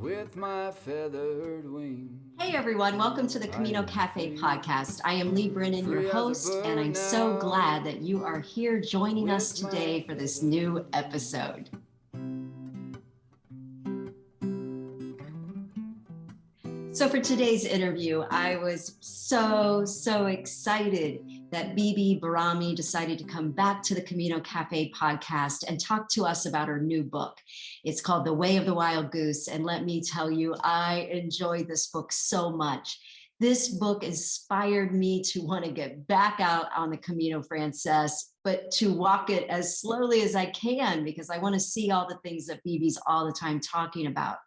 with my feathered wings. Hey everyone, welcome to the Camino Cafe podcast. I am Lee Brennan, your host, and I'm so glad that you are here joining us today for this new episode. So for today's interview, I was so excited that Beebe Bahrami decided to come back to the Camino Cafe podcast and talk to us about her new book. It's called The Way of the Wild Goose. And let me tell you, I enjoyed this book so much. This book inspired me to want to get back out on the Camino Frances, but to walk it as slowly as I can because I want to see all the things that Beebe's all the time talking about.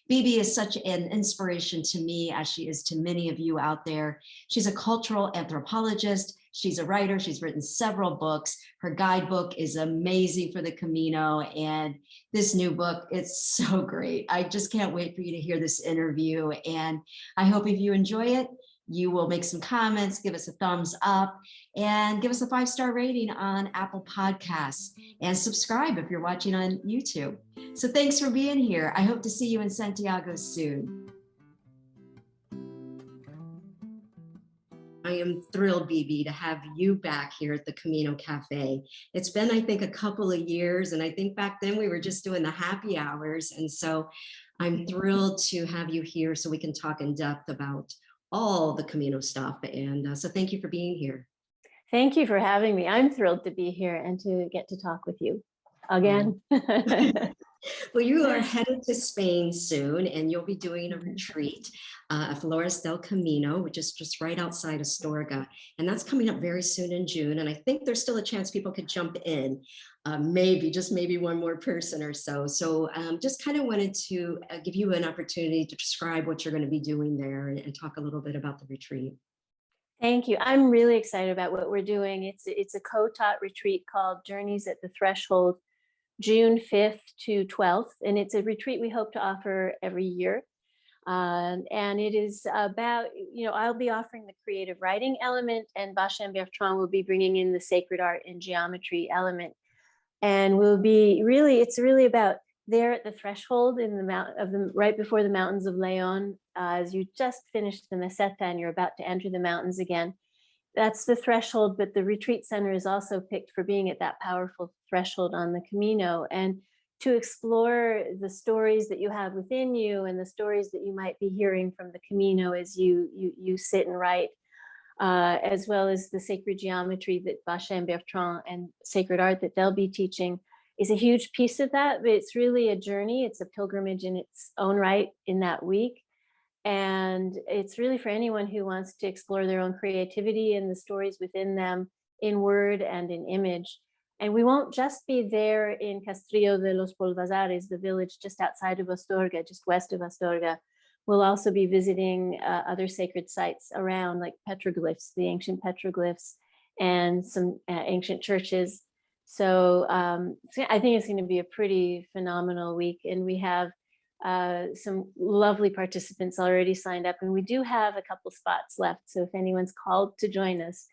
Beebe is such an inspiration to me as she is to many of you out there. She's a cultural anthropologist. She's a writer. She's written several books. Her guidebook is amazing for the Camino. And this new book, it's so great. I just can't wait for you to hear this interview. And I hope if you enjoy it, you will make some comments, give us a thumbs up, and give us a 5-star rating on Apple Podcasts. And subscribe if you're watching on YouTube. So thanks for being here. I hope to see you in Santiago soon. I am thrilled, Beebe, to have you back here at the Camino Cafe. It's been, I think, a couple of years, and I think back then we were just doing the happy hours. And so I'm thrilled to have you here so we can talk in depth about all the Camino stuff. And so thank you for being here. Thank you for having me. I'm thrilled to be here and to get to talk with you again. Well, you are headed to Spain soon, and you'll be doing a retreat at Flores del Camino, which is just right outside Astorga. And that's coming up very soon in June. And I think there's still a chance people could jump in, maybe one more person or so. So just kind of wanted to give you an opportunity to describe what you're going to be doing there and talk a little bit about the retreat. Thank you. I'm really excited about what we're doing. It's a co-taught retreat called Journeys at the Threshold, June 5th to 12th. And it's a retreat we hope to offer every year. And it is about, I'll be offering the creative writing element, and Bachin Bertrand will be bringing in the sacred art and geometry element. And it's really about there at the threshold in the right before the mountains of Leon, as you just finished the Meseta and you're about to enter the mountains again. That's the threshold, but the retreat center is also picked for being at that powerful threshold on the Camino, and to explore the stories that you have within you and the stories that you might be hearing from the Camino as you sit and write, as well as the sacred geometry that Bachin Bertrand and sacred art that they'll be teaching is a huge piece of that. But it's really a journey. It's a pilgrimage in its own right in that week. And it's really for anyone who wants to explore their own creativity and the stories within them in word and in image. And we won't just be there in Castrillo de los Polvazares, the village just outside of Astorga, just west of Astorga. We'll also be visiting other sacred sites around, like petroglyphs, the ancient petroglyphs, and some ancient churches. So I think it's going to be a pretty phenomenal week. And we have some lovely participants already signed up, and we do have a couple spots left. So if anyone's called to join us,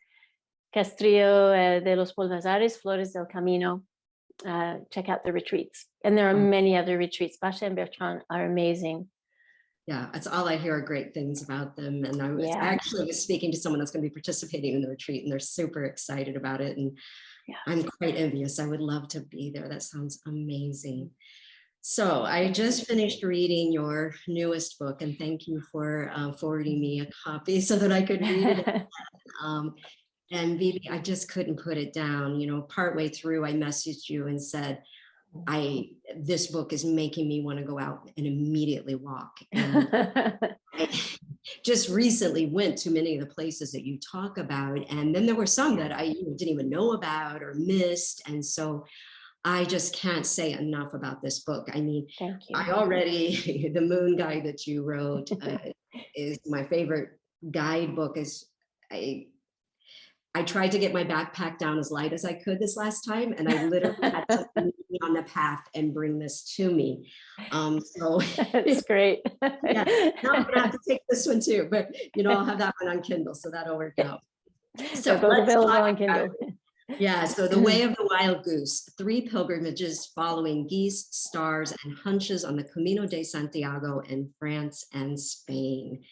Castrillo de los Polvazares, Flores del Camino, check out the retreats. And there are many other retreats. Bachin and Bertrand are amazing. Yeah, that's all I hear are great things about them. And I was speaking to someone that's going to be participating in the retreat, and they're super excited about it. And I'm quite envious. I would love to be there. That sounds amazing. So I just finished reading your newest book, and thank you for forwarding me a copy so that I could read it. And Beebe, I just couldn't put it down. Partway through, I messaged you and said, this book is making me want to go out and immediately walk. And I just recently went to many of the places that you talk about, and then there were some that I didn't even know about or missed. And so I just can't say enough about this book. I mean, Thank you. the Moon Guide that you wrote is my favorite guidebook. I tried to get my backpack down as light as I could this last time, and I literally had to be on the path and bring this to me. So it's great. Yeah, now I'm gonna have to take this one too, but I'll have that one on Kindle, so that'll work out. So both available on Kindle. Yeah, so The Way of the Wild Goose, 3 pilgrimages following geese, stars, and hunches on the Camino de Santiago in France and Spain.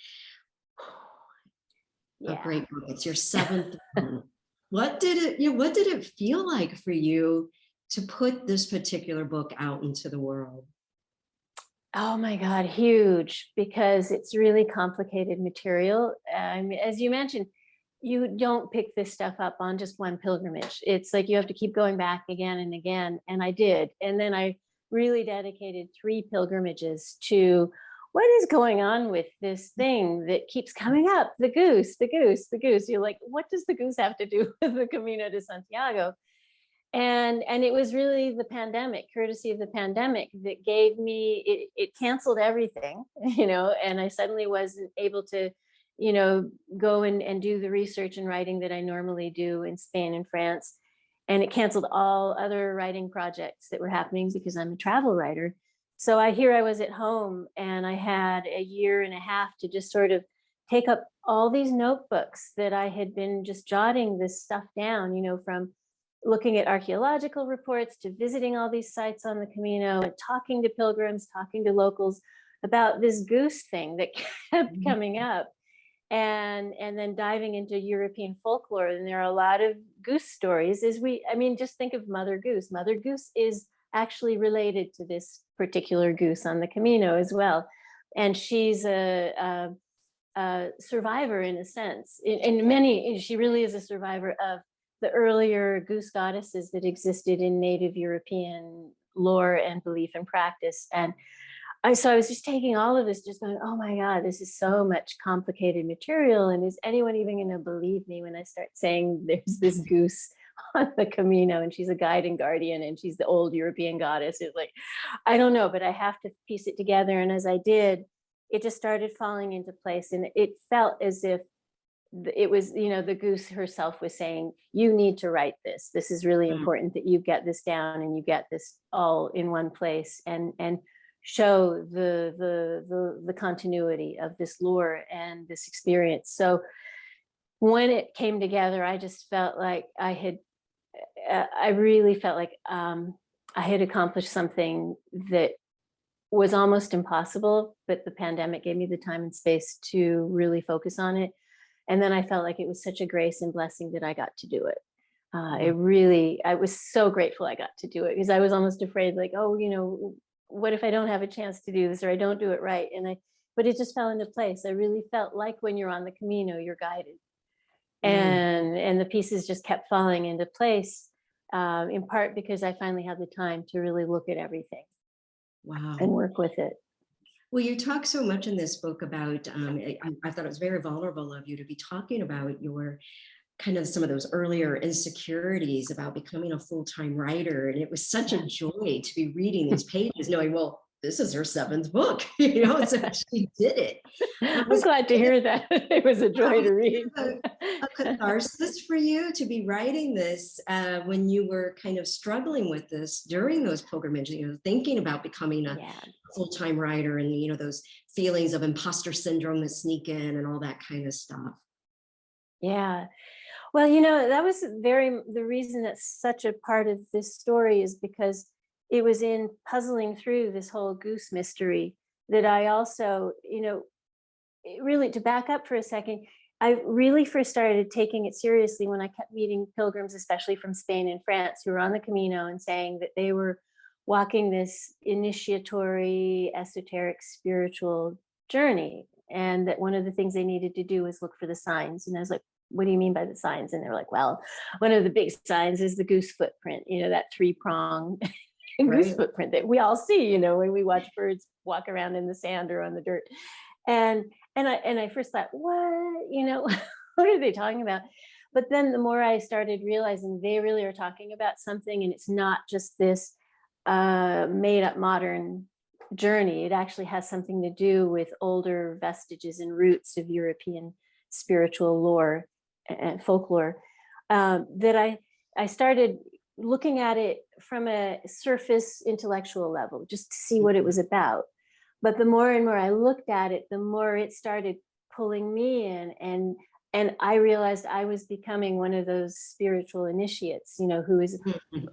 A Yeah. great book. It's your 7th one. What did it feel like for you to put this particular book out into the world? Oh my God, huge, because it's really complicated material. As you mentioned, you don't pick this stuff up on just one pilgrimage. It's like you have to keep going back again and again. And I did. And then I really dedicated 3 pilgrimages to what is going on with this thing that keeps coming up, the goose, the goose, the goose. You're like, what does the goose have to do with the Camino de Santiago? And it was really the pandemic, courtesy of the pandemic, that gave me, it canceled everything, and I suddenly wasn't able to, go and do the research and writing that I normally do in Spain and France. And it canceled all other writing projects that were happening because I'm a travel writer. So I was at home, and I had a year and a half to just sort of take up all these notebooks that I had been just jotting this stuff down, from looking at archaeological reports to visiting all these sites on the Camino and talking to pilgrims, talking to locals about this goose thing that kept coming up, and then diving into European folklore. And there are a lot of goose stories. Just think of Mother Goose. Mother Goose is actually related to this particular goose on the Camino as well. And she's a survivor in a sense. She really is a survivor of the earlier goose goddesses that existed in Native European lore and belief and practice. And so I was just taking all of this, just going, oh my God, this is so much complicated material. And is anyone even going to believe me when I start saying there's this goose on the Camino and she's a guide and guardian and she's the old European goddess? It's like, I don't know, but I have to piece it together. And as I did, it just started falling into place. And it felt as if it was, the goose herself was saying, you need to write this. This is really important that you get this down and you get this all in one place and show the continuity of this lore and this experience. So when it came together, I just felt like I really felt like I had accomplished something that was almost impossible, but the pandemic gave me the time and space to really focus on it. And then I felt like it was such a grace and blessing that I got to do it. I was so grateful I got to do it, because I was almost afraid, like, oh, what if I don't have a chance to do this or I don't do it right? But it just fell into place. I really felt like when you're on the Camino, you're guided. And the pieces just kept falling into place, in part because I finally had the time to really look at everything. Wow. And work with it. Well, you talk so much in this book about, I thought it was very vulnerable of you to be talking about your kind of some of those earlier insecurities about becoming a full-time writer. And it was such a joy to be reading these pages, knowing, well, this is her 7th book, so she did it. I'm glad to hear that. It was a joy to read. A catharsis for you to be writing this when you were kind of struggling with this during those pilgrimages, thinking about becoming a full-time writer, and those feelings of imposter syndrome that sneak in and all that kind of stuff. Yeah. Well, that was the reason that's such a part of this story is because it was in puzzling through this whole goose mystery that I also, really, to back up for a second, I really first started taking it seriously when I kept meeting pilgrims, especially from Spain and France, who were on the Camino and saying that they were walking this initiatory, esoteric, spiritual journey. And that one of the things they needed to do was look for the signs. And I was like, what do you mean by the signs? And they were like, well, one of the big signs is the goose footprint, that 3-prong goose footprint that we all see, when we watch birds walk around in the sand or on the dirt. And I first thought, what, what are they talking about? But then the more I started realizing they really are talking about something, and it's not just this made up modern journey. It actually has something to do with older vestiges and roots of European spiritual lore and folklore, that I started looking at it from a surface intellectual level, just to see what it was about. But the more and more I looked at it, the more it started pulling me in. And And I realized I was becoming one of those spiritual initiates, who is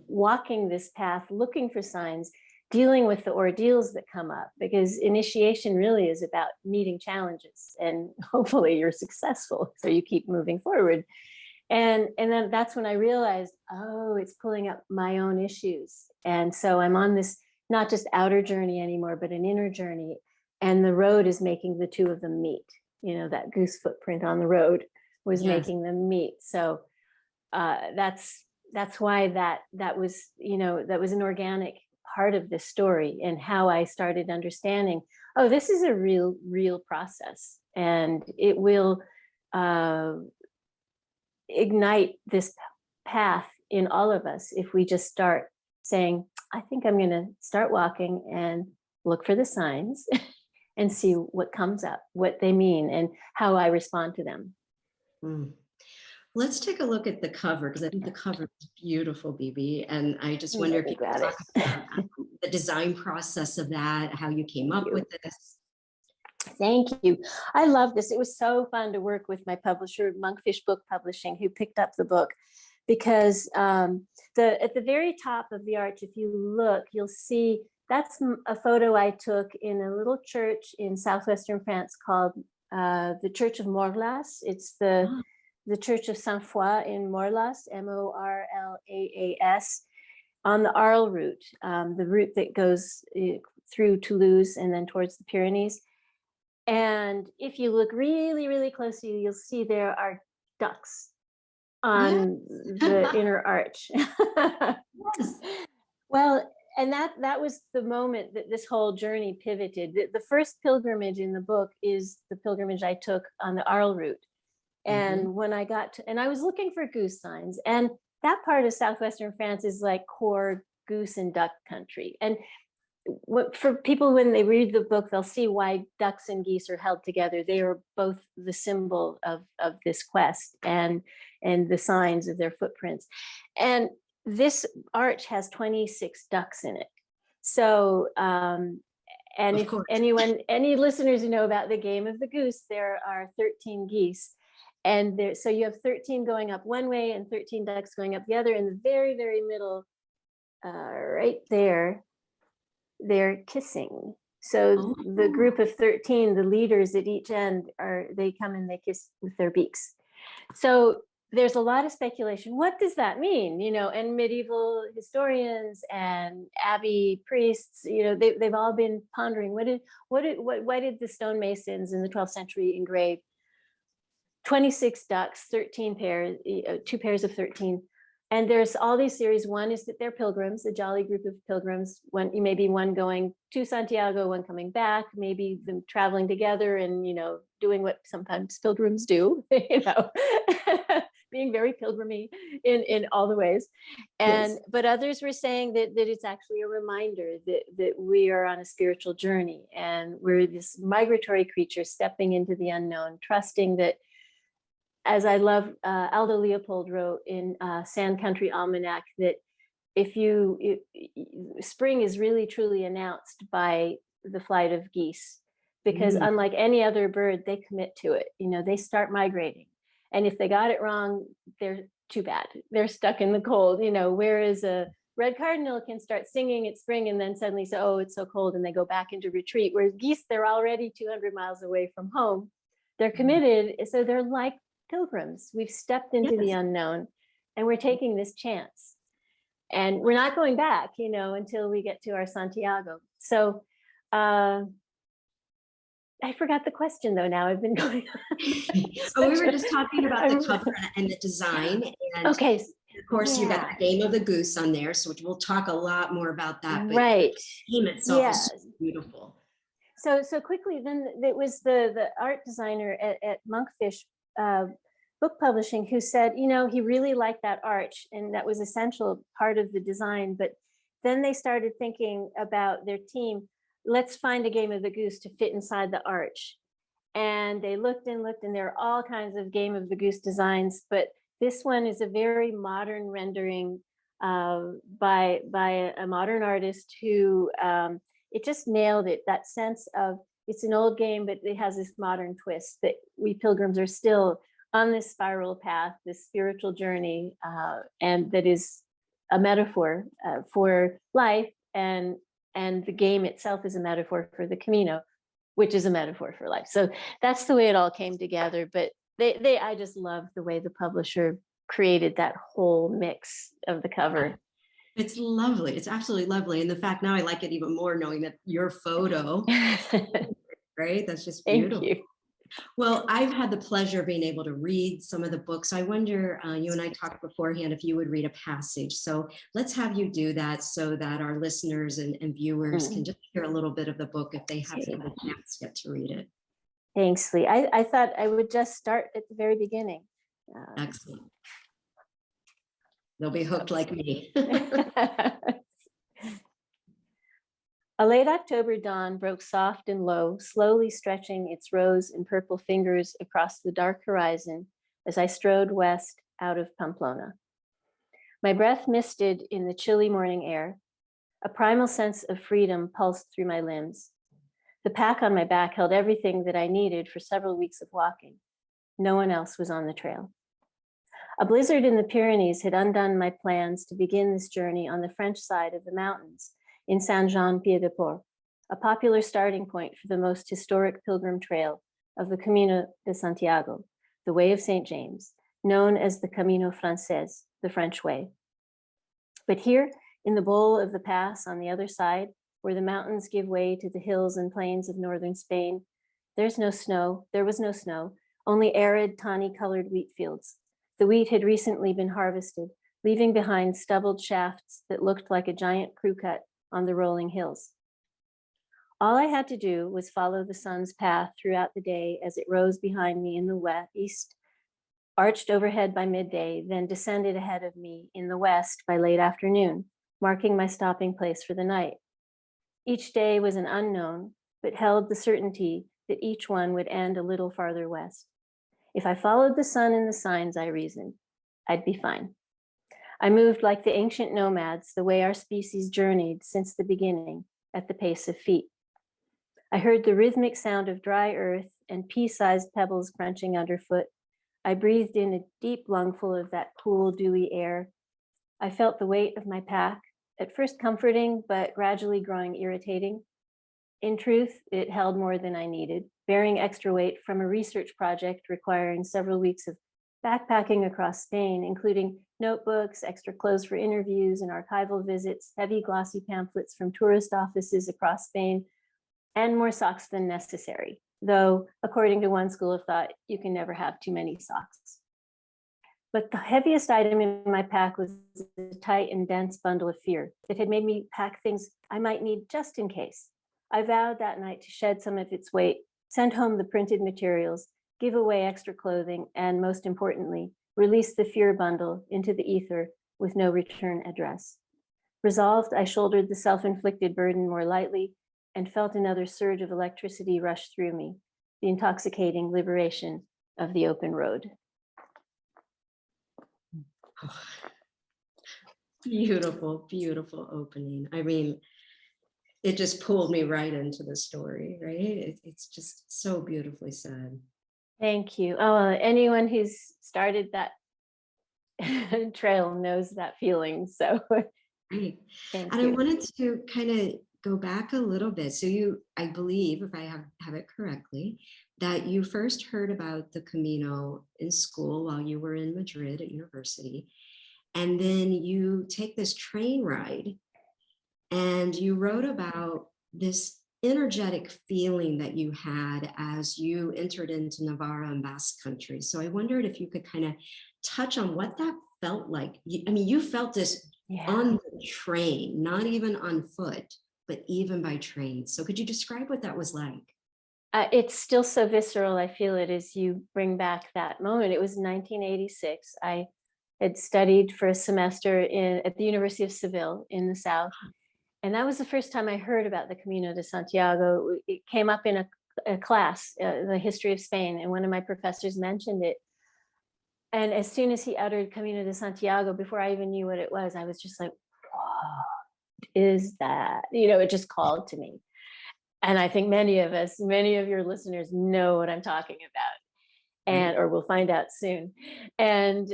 walking this path, looking for signs, dealing with the ordeals that come up, because initiation really is about meeting challenges, and hopefully you're successful, so you keep moving forward. And then that's when I realized, oh, it's pulling up my own issues. And so I'm on this not just outer journey anymore, but an inner journey. And the road is making the two of them meet. That goose footprint on the road was making them meet. So that's why that was an organic part of this story, and how I started understanding, oh, this is a real process, and it will ignite this path in all of us if we just start saying, I think I'm going to start walking and look for the signs and see what comes up, what they mean, and how I respond to them. Let's take a look at the cover, because I think the cover is beautiful, Beebe. And I just wonder if you could talk about the design process of that, how you came up with this. Thank you. I love this. It was so fun to work with my publisher, Monkfish Book Publishing, who picked up the book, because at the very top of the arch, if you look, you'll see that's a photo I took in a little church in southwestern France called the Church of Morlas. It's the Church of Sainte-Foy in Morlas, Morlaas, on the Arles route, the route that goes through Toulouse and then towards the Pyrenees. And if you look really, really closely, you'll see there are ducks on the inner arch. Well, and that was the moment that this whole journey pivoted. The first pilgrimage in the book is the pilgrimage I took on the Arles route. And when I got to, and I was looking for goose signs, and that part of southwestern France is like core goose and duck country. And for people, when they read the book, they'll see why ducks and geese are held together. They are both the symbol of this quest and the signs of their footprints. And this arch has 26 ducks in it. So, and if any listeners who know about the game of the goose, there are 13 geese. And so you have 13 going up one way and 13 ducks going up the other. In the very, very middle, right there, they're kissing. So the group of 13, the leaders at each end, they come and they kiss with their beaks. So there's a lot of speculation. What does that mean? And medieval historians and abbey priests, they've all been pondering why did the stonemasons in the 12th century engrave 26 ducks, 13 pairs, 2 pairs of 13. And there's all these theories. One is that they're pilgrims, a jolly group of pilgrims. Maybe one going to Santiago, one coming back, maybe them traveling together and, doing what sometimes pilgrims do, being very pilgrimy in all the ways. But others were saying that it's actually a reminder that we are on a spiritual journey, and we're this migratory creature stepping into the unknown, trusting that, as I love, Aldo Leopold wrote in Sand Country Almanac, that spring is really truly announced by the flight of geese, because unlike any other bird, they commit to it. They start migrating, and if they got it wrong, they're too bad. They're stuck in the cold. Whereas a red cardinal can start singing at spring and then suddenly say, "Oh, it's so cold," and they go back into retreat. Whereas geese, they're already 200 miles away from home. They're committed, so they're like pilgrims. We've stepped into the unknown, and we're taking this chance, and we're not going back, until we get to our Santiago. So I forgot the question though. Now I've been going So we were just talking about the cover and the design, and of course you got the game of the goose on there, so we'll talk a lot more about that. But the game itself is so beautiful. So quickly, then it was the art designer at Monkfish Book Publishing who said, he really liked that arch, and that was essential part of the design. But then they started thinking about their team. Let's find a game of the goose to fit inside the arch. And they looked and looked, and there are all kinds of game of the goose designs, but this one is a very modern rendering by a modern artist who it just nailed it. That sense of, it's an old game, but it has this modern twist that we pilgrims are still on this spiral path, this spiritual journey, and that is a metaphor for life, and the game itself is a metaphor for the Camino, which is a metaphor for life. So that's the way it all came together. But I just love the way the publisher created that whole mix of the cover. It's lovely. It's absolutely lovely. And the fact now I like it even more knowing that your photo, right? That's just beautiful. Thank you. Well, I've had the pleasure of being able to read some of the books. I wonder, you and I talked beforehand, if you would read a passage. So let's have you do that so that our listeners and viewers can just hear a little bit of the book if they haven't had a chance yet to read it. Thanks, Lee. I thought I would just start at the very beginning. Excellent. They'll be hooked like me. A late October dawn broke soft and low, slowly stretching its rose and purple fingers across the dark horizon as I strode west out of Pamplona. My breath misted in the chilly morning air. A primal sense of freedom pulsed through my limbs. The pack on my back held everything that I needed for several weeks of walking. No one else was on the trail. A blizzard in the Pyrenees had undone my plans to begin this journey on the French side of the mountains in Saint-Jean-Pied-de-Port, a popular starting point for the most historic pilgrim trail of the Camino de Santiago, the Way of St. James, known as the Camino Frances, the French way. But here, in the bowl of the pass on the other side, where the mountains give way to the hills and plains of northern Spain, there was no snow, only arid, tawny-colored wheat fields. The wheat had recently been harvested, leaving behind stubbled shafts that looked like a giant crew cut on the rolling hills. All I had to do was follow the sun's path throughout the day as it rose behind me in the east, arched overhead by midday, then descended ahead of me in the west by late afternoon, marking my stopping place for the night. Each day was an unknown, but held the certainty that each one would end a little farther west. If I followed the sun and the signs, I reasoned, I'd be fine. I moved like the ancient nomads, the way our species journeyed since the beginning, at the pace of feet. I heard the rhythmic sound of dry earth and pea-sized pebbles crunching underfoot. I breathed in a deep lungful of that cool, dewy air. I felt the weight of my pack, at first comforting, but gradually growing irritating. In truth, it held more than I needed, bearing extra weight from a research project requiring several weeks of backpacking across Spain, including notebooks, extra clothes for interviews and archival visits, heavy glossy pamphlets from tourist offices across Spain, and more socks than necessary. Though, according to one school of thought, you can never have too many socks. But the heaviest item in my pack was a tight and dense bundle of fear that had made me pack things I might need just in case. I vowed that night to shed some of its weight, send home the printed materials, give away extra clothing, and most importantly, release the fear bundle into the ether with no return address. Resolved, I shouldered the self-inflicted burden more lightly and felt another surge of electricity rush through me, the intoxicating liberation of the open road. Oh, beautiful, beautiful opening. I mean, it just pulled me right into the story, right? It's just so beautifully said. Thank you. Oh, anyone who's started that trail knows that feeling. So, Right. thank And you. I wanted to kind of go back a little bit. So I believe, if I have it correctly, that you first heard about the Camino in school while you were in Madrid at university. And then you take this train ride and you wrote about this energetic feeling that you had as you entered into Navarra and Basque country. So I wondered if you could kind of touch on what that felt like. I mean, you felt this on the train, not even on foot, but even by train. So could you describe what that was like? It's still so visceral. I feel it as you bring back that moment. It was 1986. I had studied for a semester at the University of Seville in the south. And that was the first time I heard about the Camino de Santiago. It came up in a class, the history of Spain, and one of my professors mentioned it. And as soon as he uttered Camino de Santiago, before I even knew what it was, I was just like, what is that? It just called to me. And I think many of your listeners know what I'm talking about. and or we'll find out soon. And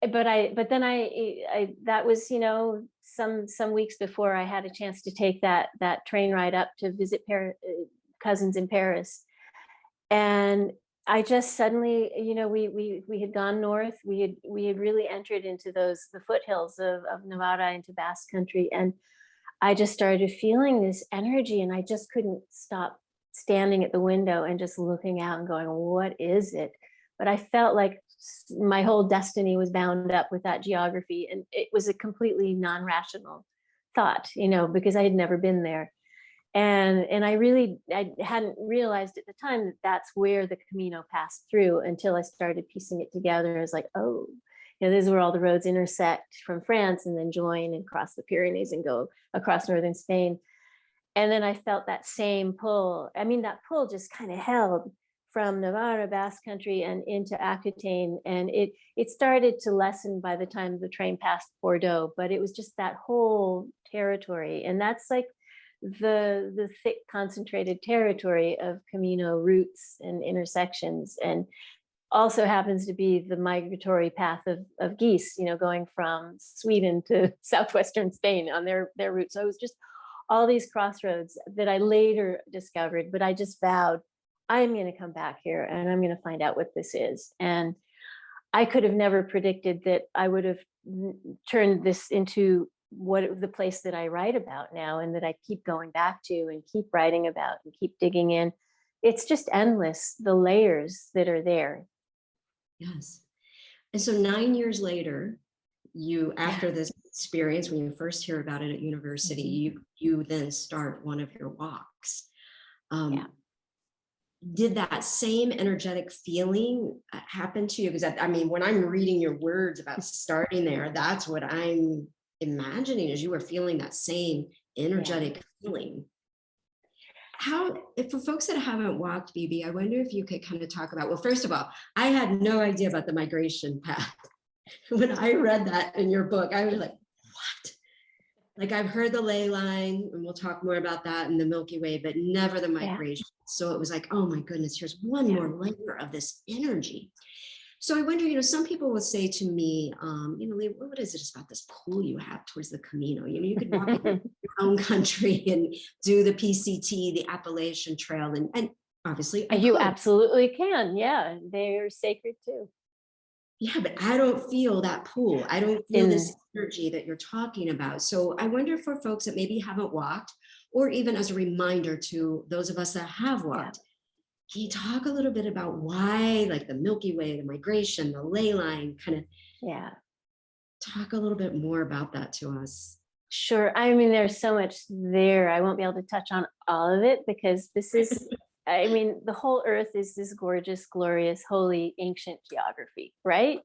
but then I that was, you know, some weeks before I had a chance to take that train ride up to visit cousins in Paris. And I just suddenly, you know, we had gone north. We had really entered into the foothills of Nevada into Basque Country, and I just started feeling this energy, and I just couldn't stop standing at the window and just looking out and going, "What is it?" But I felt like my whole destiny was bound up with that geography, and it was a completely non-rational thought, you know, because I had never been there. And I hadn't realized at the time that that's where the Camino passed through until I started piecing it together. I was like, oh, you know, this is where all the roads intersect from France and then join and cross the Pyrenees and go across northern Spain. And then I felt that same pull. I mean, that pull just kind of held from Navarra, Basque Country, and into Aquitaine. And it started to lessen by the time the train passed Bordeaux, but it was just that whole territory. And that's like the thick concentrated territory of Camino routes and intersections, and also happens to be the migratory path of geese, you know, going from Sweden to southwestern Spain on their route. So it was just all these crossroads that I later discovered, but I just vowed, I'm going to come back here and I'm going to find out what this is. And I could have never predicted that I would have turned this into the place that I write about now, and that I keep going back to and keep writing about and keep digging in. It's just endless, the layers that are there. Yes. And so 9 years later, after this experience, when you first hear about it at university, you then start one of your walks. Did that same energetic feeling happen to you? Because I mean, when I'm reading your words about starting there, that's what I'm imagining, as you were feeling that same energetic feeling. If for folks that haven't walked, Beebe, I wonder if you could kind of talk about, well, first of all, I had no idea about the migration path. When I read that in your book, I was like, what? Like, I've heard the Ley Line, and we'll talk more about that, and the Milky Way, but never the migration. So it was like, oh my goodness, here's one more layer of this energy. So I wonder, you know, some people will say to me, you know, Lee, what is it about this pull you have towards the Camino? You know, you could walk in your own country and do the PCT, the Appalachian Trail, and obviously you absolutely can. Yeah, they're sacred too. Yeah, but I don't feel that pull. I don't feel this energy that you're talking about. So I wonder, for folks that maybe haven't walked, or even as a reminder to those of us that have walked, can you talk a little bit about why, like the Milky Way, the migration, the Ley Line, kind of talk a little bit more about that to us? Sure. I mean, there's so much there. I won't be able to touch on all of it, because this is, I mean, the whole earth is this gorgeous, glorious, holy, ancient geography, right?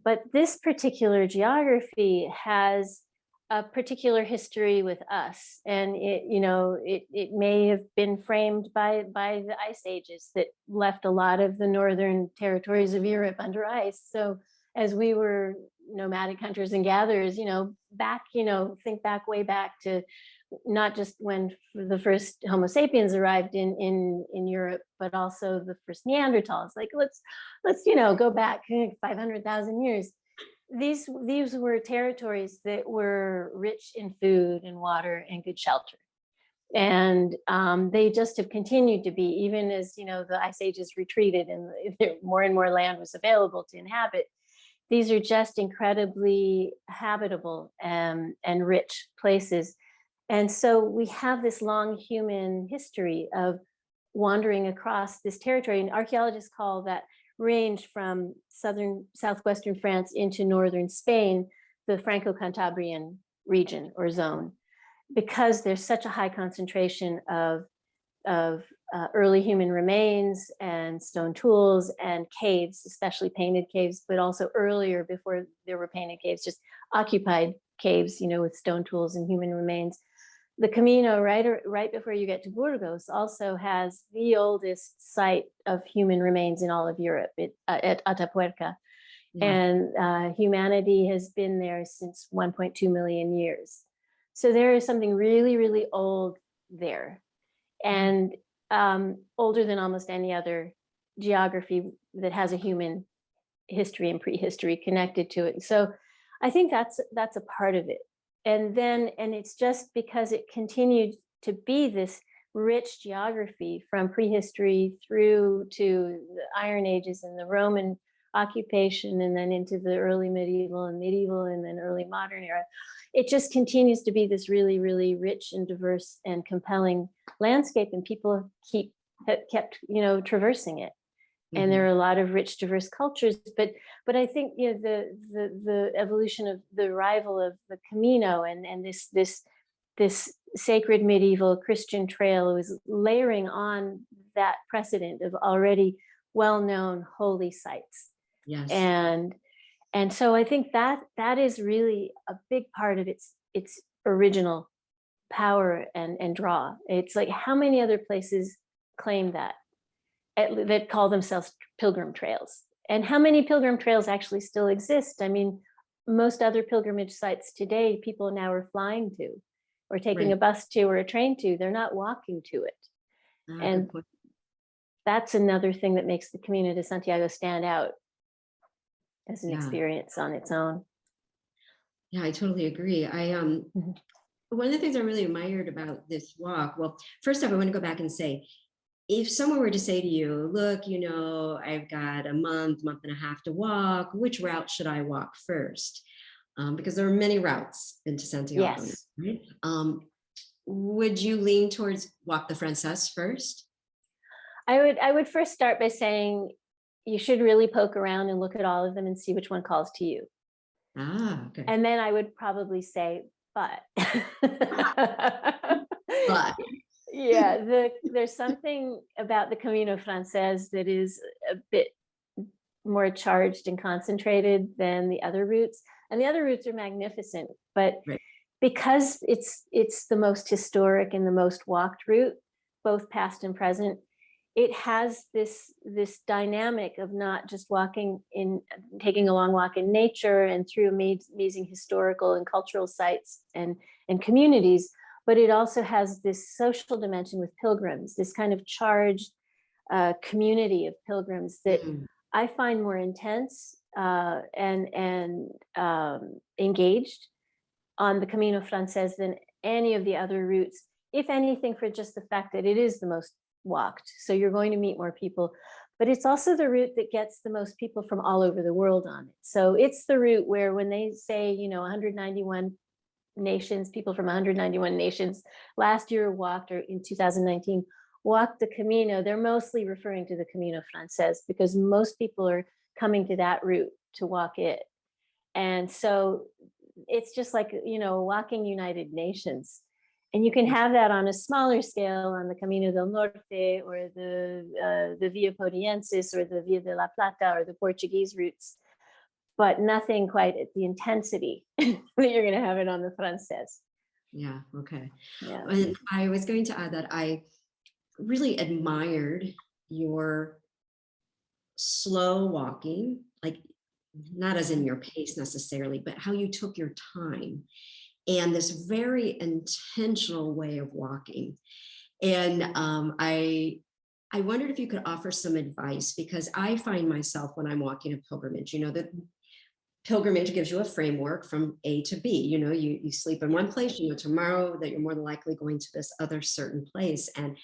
But this particular geography has a particular history with us, and it may have been framed by the ice ages that left a lot of the northern territories of Europe under ice. So as we were nomadic hunters and gatherers, think back way back to not just when the first Homo sapiens arrived in Europe, but also the first Neanderthals. Like, let's go back 500,000 years. These were territories that were rich in food and water and good shelter, and they just have continued to be, even as the ice ages retreated and more and more land was available to inhabit. These are just incredibly habitable and rich places. And so we have this long human history of wandering across this territory, and archaeologists call that range from southwestern France into northern Spain, the Franco-Cantabrian region or zone, because there's such a high concentration of early human remains and stone tools and caves, especially painted caves, but also earlier, before there were painted caves, just occupied caves, with stone tools and human remains. The Camino, right before you get to Burgos, also has the oldest site of human remains in all of Europe, at Atapuerca. Yeah. And humanity has been there since 1.2 million years. So there is something really, really old there, and older than almost any other geography that has a human history and prehistory connected to it. So I think that's a part of it. And it's just because it continued to be this rich geography from prehistory through to the Iron Ages and the Roman occupation, and then into the early medieval and then early modern era. It just continues to be this really, really rich and diverse and compelling landscape, and people kept traversing it. Mm-hmm. And there are a lot of rich, diverse cultures, but I think the evolution of the arrival of the Camino and this sacred medieval Christian trail was layering on that precedent of already well-known holy sites. Yes. And so I think that is really a big part of its original power and draw. It's like, how many other places claim that call themselves pilgrim trails? And how many pilgrim trails actually still exist? I mean, most other pilgrimage sites today, people now are flying to, or taking a bus to, or a train to. They're not walking to it. And that's another thing that makes the Camino de Santiago stand out as an experience on its own. Yeah, I totally agree. One of the things I really admired about this walk, well, first off, I want to go back and say, if someone were to say to you, look, I've got a month and a half to walk, which route should I walk first? Because there are many routes into Santiago. Yes. Right? Would you lean towards walk the Frances first? I would first start by saying you should really poke around and look at all of them and see which one calls to you. Okay. And then I would probably say, but. But. Yeah, there's something about the Camino Frances that is a bit more charged and concentrated than the other routes. And the other routes are magnificent, but because it's the most historic and the most walked route, both past and present, it has this dynamic of not just taking a long walk in nature and through amazing historical and cultural sites and communities, but it also has this social dimension with pilgrims, this kind of charged community of pilgrims that I find more intense and engaged on the Camino Frances than any of the other routes, if anything, for just the fact that it is the most walked. So you're going to meet more people, but it's also the route that gets the most people from all over the world on it. So it's the route where, when they say, 191 nations, people from 191 nations last year walked, or in 2019 walked the Camino, they're mostly referring to the Camino Frances, because most people are coming to that route to walk it. And so it's just like, walking United Nations. And you can have that on a smaller scale on the Camino del Norte, or the Via Podiensis, or the Via de la Plata, or the Portuguese routes, but nothing quite at the intensity that you're going to have it on the Frances. Yeah, okay. Yeah. And I was going to add that I really admired your slow walking, like not as in your pace necessarily, but how you took your time, and this very intentional way of walking. And I wondered if you could offer some advice, because I find myself, when I'm walking a pilgrimage, that pilgrimage gives you a framework from A to B. You sleep in one place, tomorrow that you're more than likely going to this other certain place. And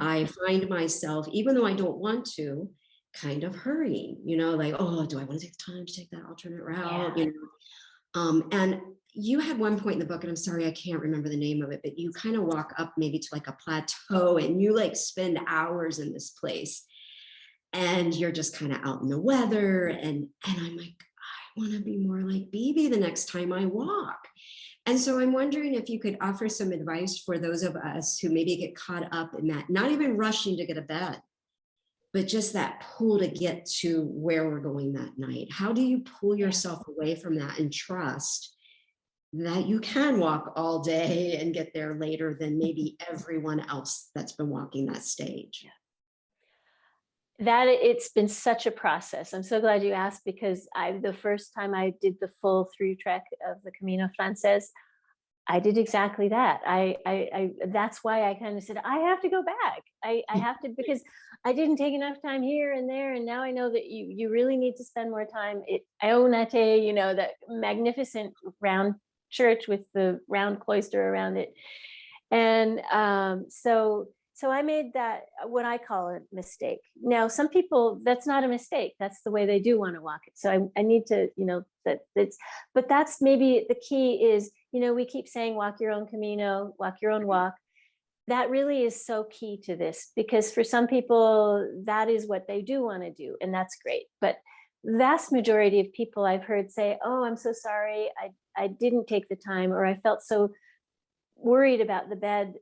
I find myself, even though I don't want to, kind of hurrying, like, oh, do I want to take the time to take that alternate route? And you had one point in the book, and I'm sorry, I can't remember the name of it, but you kind of walk up maybe to like a plateau, and you like spend hours in this place, and you're just kind of out in the weather. And I'm like, I want to be more like Beebe the next time I walk. And so I'm wondering if you could offer some advice for those of us who maybe get caught up in that, not even rushing to get to bed, but just that pull to get to where we're going that night. How do you pull yourself away from that and trust that you can walk all day and get there later than maybe everyone else that's been walking that stage? That it's been such a process. I'm so glad you asked, because the first time I did the full through trek of the Camino Frances, I did exactly that. That's why I kind of said, I have to go back. I have to, because I didn't take enough time here and there. And now I know that you really need to spend more time. Ionate, you know, that magnificent round church with the round cloister around it. And so I made that what I call a mistake. Now, some people, that's not a mistake. That's the way they do want to walk it. So I need to, you know, but that's maybe the key is, you know, we keep saying walk your own Camino, walk your own walk. That really is so key to this, because for some people, that is what they do want to do. And that's great. But vast majority of people I've heard say, oh, I'm so sorry. I didn't take the time, or I felt so worried about the bed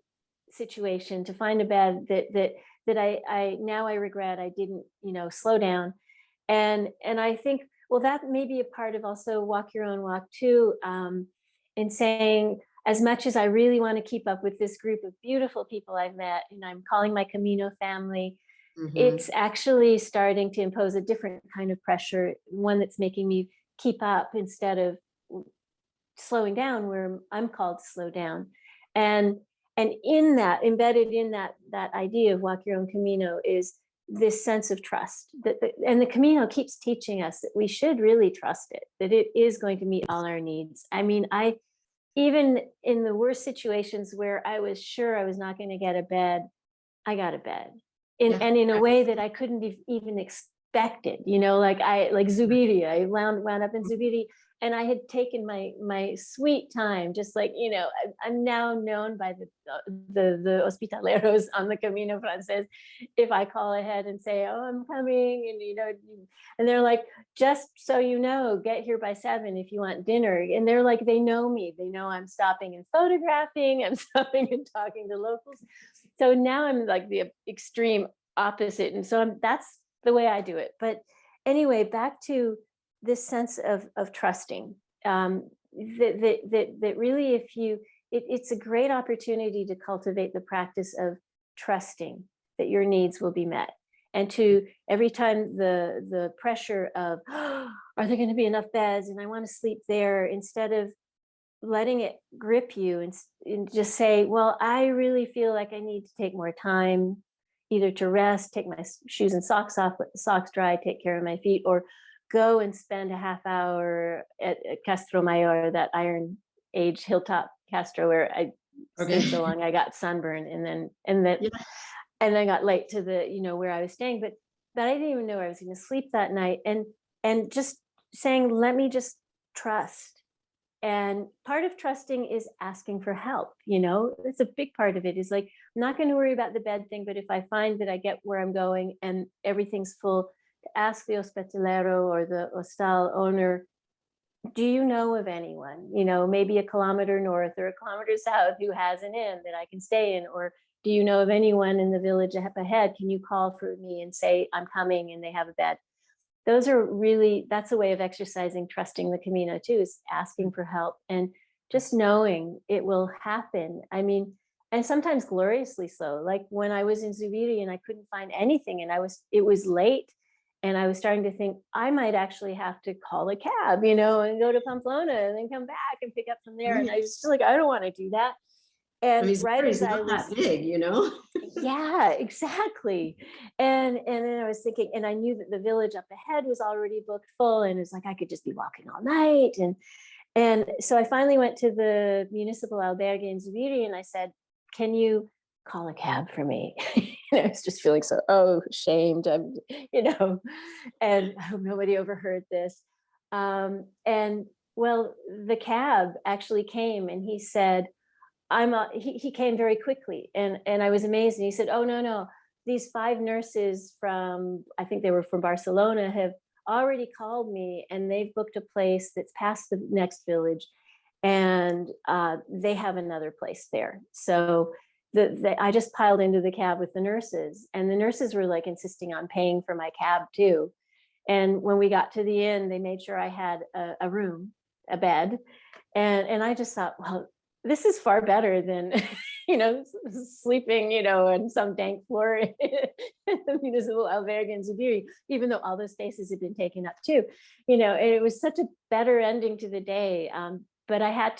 situation to find a bed that I now I regret I didn't, you know, slow down. And I think, well, that may be a part of also walk your own walk too, in saying, as much as I really want to keep up with this group of beautiful people I've met, and I'm calling my Camino family, it's actually starting to impose a different kind of pressure, one that's making me keep up instead of slowing down, where I'm called to slow down. And in that, embedded in that idea of walk your own Camino, is this sense of trust and the Camino keeps teaching us that we should really trust it, that it is going to meet all our needs. I mean, even in the worst situations where I was sure I was not going to get a bed, I got a bed and in a way that I couldn't have even expected, you know, like Zubiri, I wound up in Zubiri. And I had taken my sweet time, just like, you know, I'm now known by the hospitaleros on the Camino Frances. If I call ahead and say, oh, I'm coming, and, you know, and they're like, just so you know, get here by 7 if you want dinner. And they're like, they know me. They know I'm stopping and photographing. I'm stopping and talking to locals. So now I'm like the extreme opposite. And so that's the way I do it. But anyway, back to this sense of trusting, that really, if it's a great opportunity to cultivate the practice of trusting that your needs will be met. And to every time the pressure of, oh, are there going to be enough beds? And I want to sleep there, instead of letting it grip you and just say, well, I really feel like I need to take more time, either to rest, take my shoes and socks off, let the socks dry, take care of my feet, or go and spend a half hour at Castro Mayor, that Iron Age hilltop Castro, where I stayed so long I got sunburned, and then got late to the, you know, where I was staying, but I didn't even know I was going to sleep that night, and just saying, let me just trust. And part of trusting is asking for help. You know, it's a big part of it, is like, I'm not going to worry about the bed thing, but if I find that I get where I'm going and everything's full, ask the hospitalero or the hostal owner, do you know of anyone, you know, maybe a kilometer north or a kilometer south, who has an inn that I can stay in? Or do you know of anyone in the village up ahead? Can you call for me and say, I'm coming, and they have a bed? Those are really, that's a way of exercising trusting the Camino too, is asking for help and just knowing it will happen. I mean, and sometimes gloriously so. Like when I was in Zubiri and I couldn't find anything, and it was late, and I was starting to think I might actually have to call a cab, you know, and go to Pamplona and then come back and pick up from there. And I just feel like, I don't want to do that. And I mean, right as I was that big, you know? yeah, exactly. And then I was thinking, and I knew that the village up ahead was already booked full, and it's like I could just be walking all night. And so I finally went to the municipal albergue in Zubiri, and I said, can you call a cab for me? And I was just feeling so ashamed. I'm, you know, and I hope nobody overheard this. And well, the cab actually came, and he said, he came very quickly, and I was amazed. And he said, oh, no, these 5 nurses from, I think they were from Barcelona, have already called me, and they've booked a place that's past the next village, and they have another place there. So I just piled into the cab with the nurses, and the nurses were like insisting on paying for my cab too. And when we got to the inn, they made sure I had a room, a bed. And I just thought, well, this is far better than, you know, sleeping, you know, on some dank floor in the municipal albergue in Zubiri, even though all those spaces had been taken up too, you know. And it was such a better ending to the day. but I had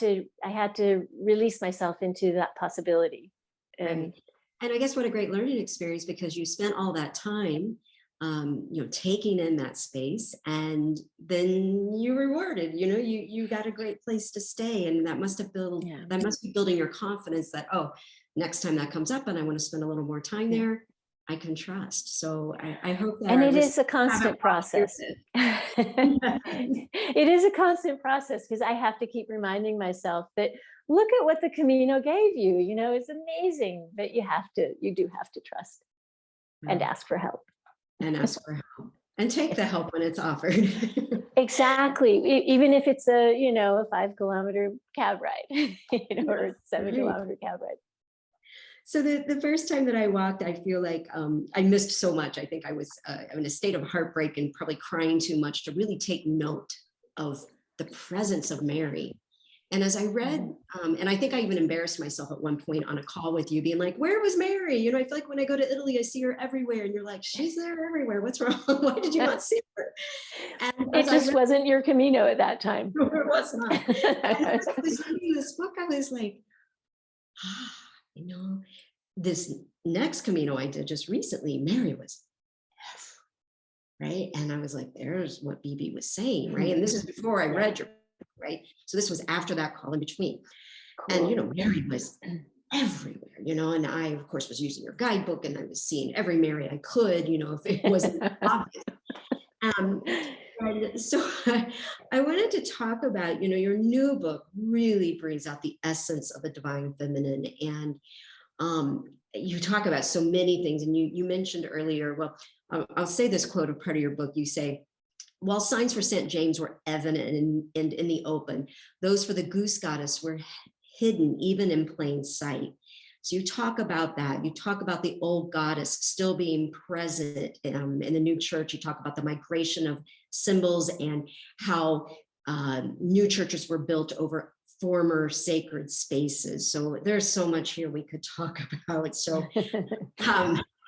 to release myself into that possibility. And And I guess what a great learning experience, because you spent all that time, taking in that space, and then you rewarded, you got a great place to stay. And that must be building your confidence that, oh, next time that comes up and I want to spend a little more time there, I can trust. So I hope that. And it is a constant process. It is a constant process, because I have to keep reminding myself that, look at what the Camino gave you, it's amazing, but you do have to trust and ask for help. And ask for help and take the help when it's offered. Exactly. Even if it's a 5-kilometer cab ride, or a 7-kilometer cab ride. So the first time that I walked, I feel like I missed so much. I think I was in a state of heartbreak and probably crying too much to really take note of the presence of Mary. And as I read, and I think I even embarrassed myself at one point on a call with you, being like, where was Mary? I feel like when I go to Italy, I see her everywhere. And you're like, she's there everywhere. What's wrong? Why did you not see her? And it just wasn't your Camino at that time. No, it was not. And as I was reading this book, I was like, this next Camino I did just recently, Mary was right. And I was like, there's what Beebe was saying, right? And this is before I read your book, right? So this was after that call in between. Cool. And Mary was everywhere, and I of course was using your guidebook, and I was seeing every Mary I could, if it wasn't obvious. And so I wanted to talk about, your new book really brings out the essence of the divine feminine. And you talk about so many things. And you mentioned earlier, well, I'll say this quote of part of your book. You say, while signs for St. James were evident and in the open, those for the goose goddess were hidden even in plain sight. So you talk about that. You talk about the old goddess still being present in the new church. You talk about the migration of symbols and how new churches were built over former sacred spaces. So there's so much here we could talk about. So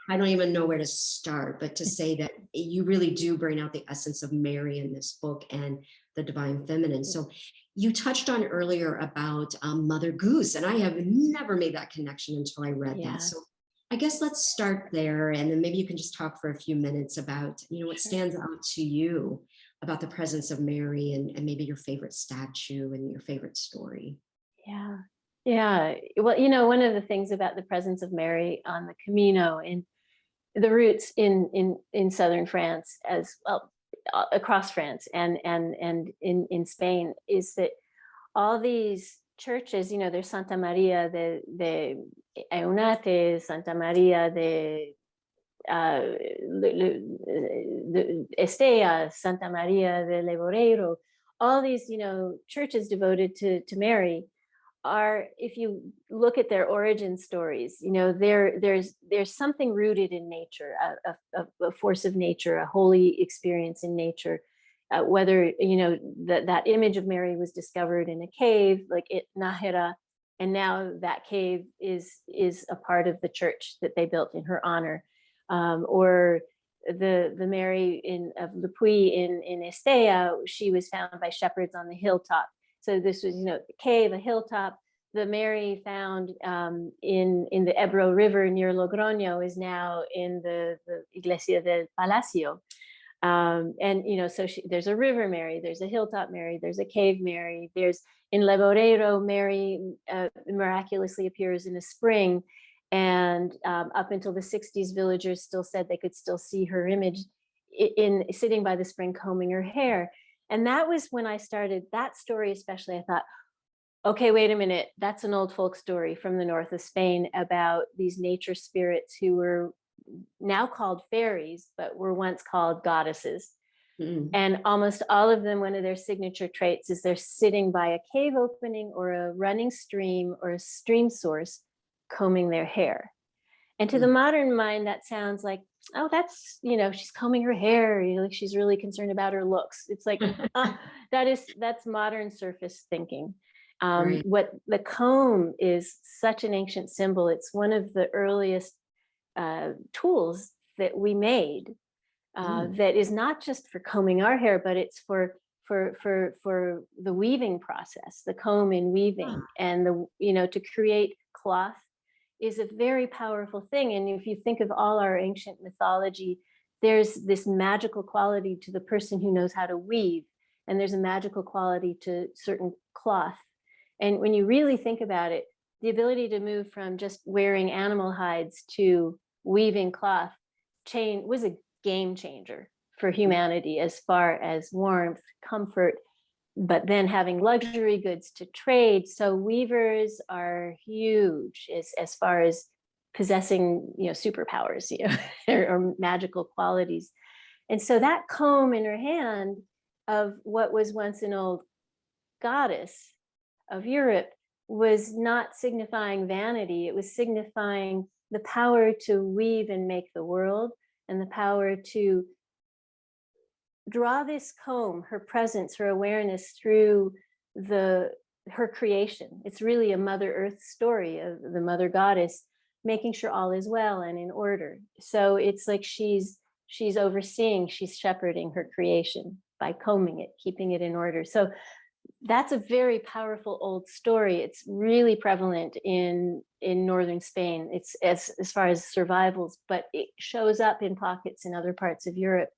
I don't even know where to start, but to say that you really do bring out the essence of Mary in this book and the divine feminine. So you touched on earlier about Mother Goose, and I have never made that connection until I read that. So I guess let's start there, and then maybe you can just talk for a few minutes about, what stands out to you about the presence of Mary, and maybe your favorite statue and your favorite story. Yeah. Well, one of the things about the presence of Mary on the Camino and the roots in southern France, as well, across France and in Spain, is that all these churches, there's Santa Maria de Eunate, Santa Maria de Estea, Santa Maria de Leboreiro, all these, churches devoted to Mary are, if you look at their origin stories, there's something rooted in nature, a force of nature, a holy experience in nature. Whether that image of Mary was discovered in a cave, like Nájera, and now that cave is a part of the church that they built in her honor, or the Mary of Le Puy in Estea, she was found by shepherds on the hilltop. So this was, a cave, a hilltop. The Mary found in the Ebro River near Logroño is now in the Iglesia del Palacio. So there's a river Mary, there's a hilltop Mary, there's a cave Mary, there's in Leboreiro, Mary miraculously appears in a spring. And up until the 60s, villagers still said they could still see her image in sitting by the spring combing her hair. And that was when I started that story, especially. I thought, okay, wait a minute, that's an old folk story from the north of Spain about these nature spirits who were now called fairies, but were once called goddesses. Mm. And almost all of them, one of their signature traits is they're sitting by a cave opening or a running stream or a stream source, combing their hair. And to the modern mind, that sounds like, oh, that's, she's combing her hair, like she's really concerned about her looks. It's like, that's modern surface thinking. Right. What the comb is, such an ancient symbol. It's one of the earliest tools that we made that is not just for combing our hair, but it's for for the weaving process, the comb and weaving, and to create cloth is a very powerful thing. And if you think of all our ancient mythology, there's this magical quality to the person who knows how to weave, and there's a magical quality to certain cloth. And when you really think about it, the ability to move from just wearing animal hides to weaving cloth was a game changer for humanity as far as warmth, comfort, but then having luxury goods to trade. So weavers are huge as far as possessing, superpowers, or magical qualities. And so that comb in her hand of what was once an old goddess of Europe was not signifying vanity. It was signifying the power to weave and make the world, and the power to draw this comb, her presence, her awareness through her creation. It's really a Mother Earth story of the Mother Goddess making sure all is well and in order. So it's like she's overseeing, she's shepherding her creation by combing it, keeping it in order. So that's a very powerful old story. It's really prevalent in northern Spain. It's as far as survivals, but it shows up in pockets in other parts of Europe.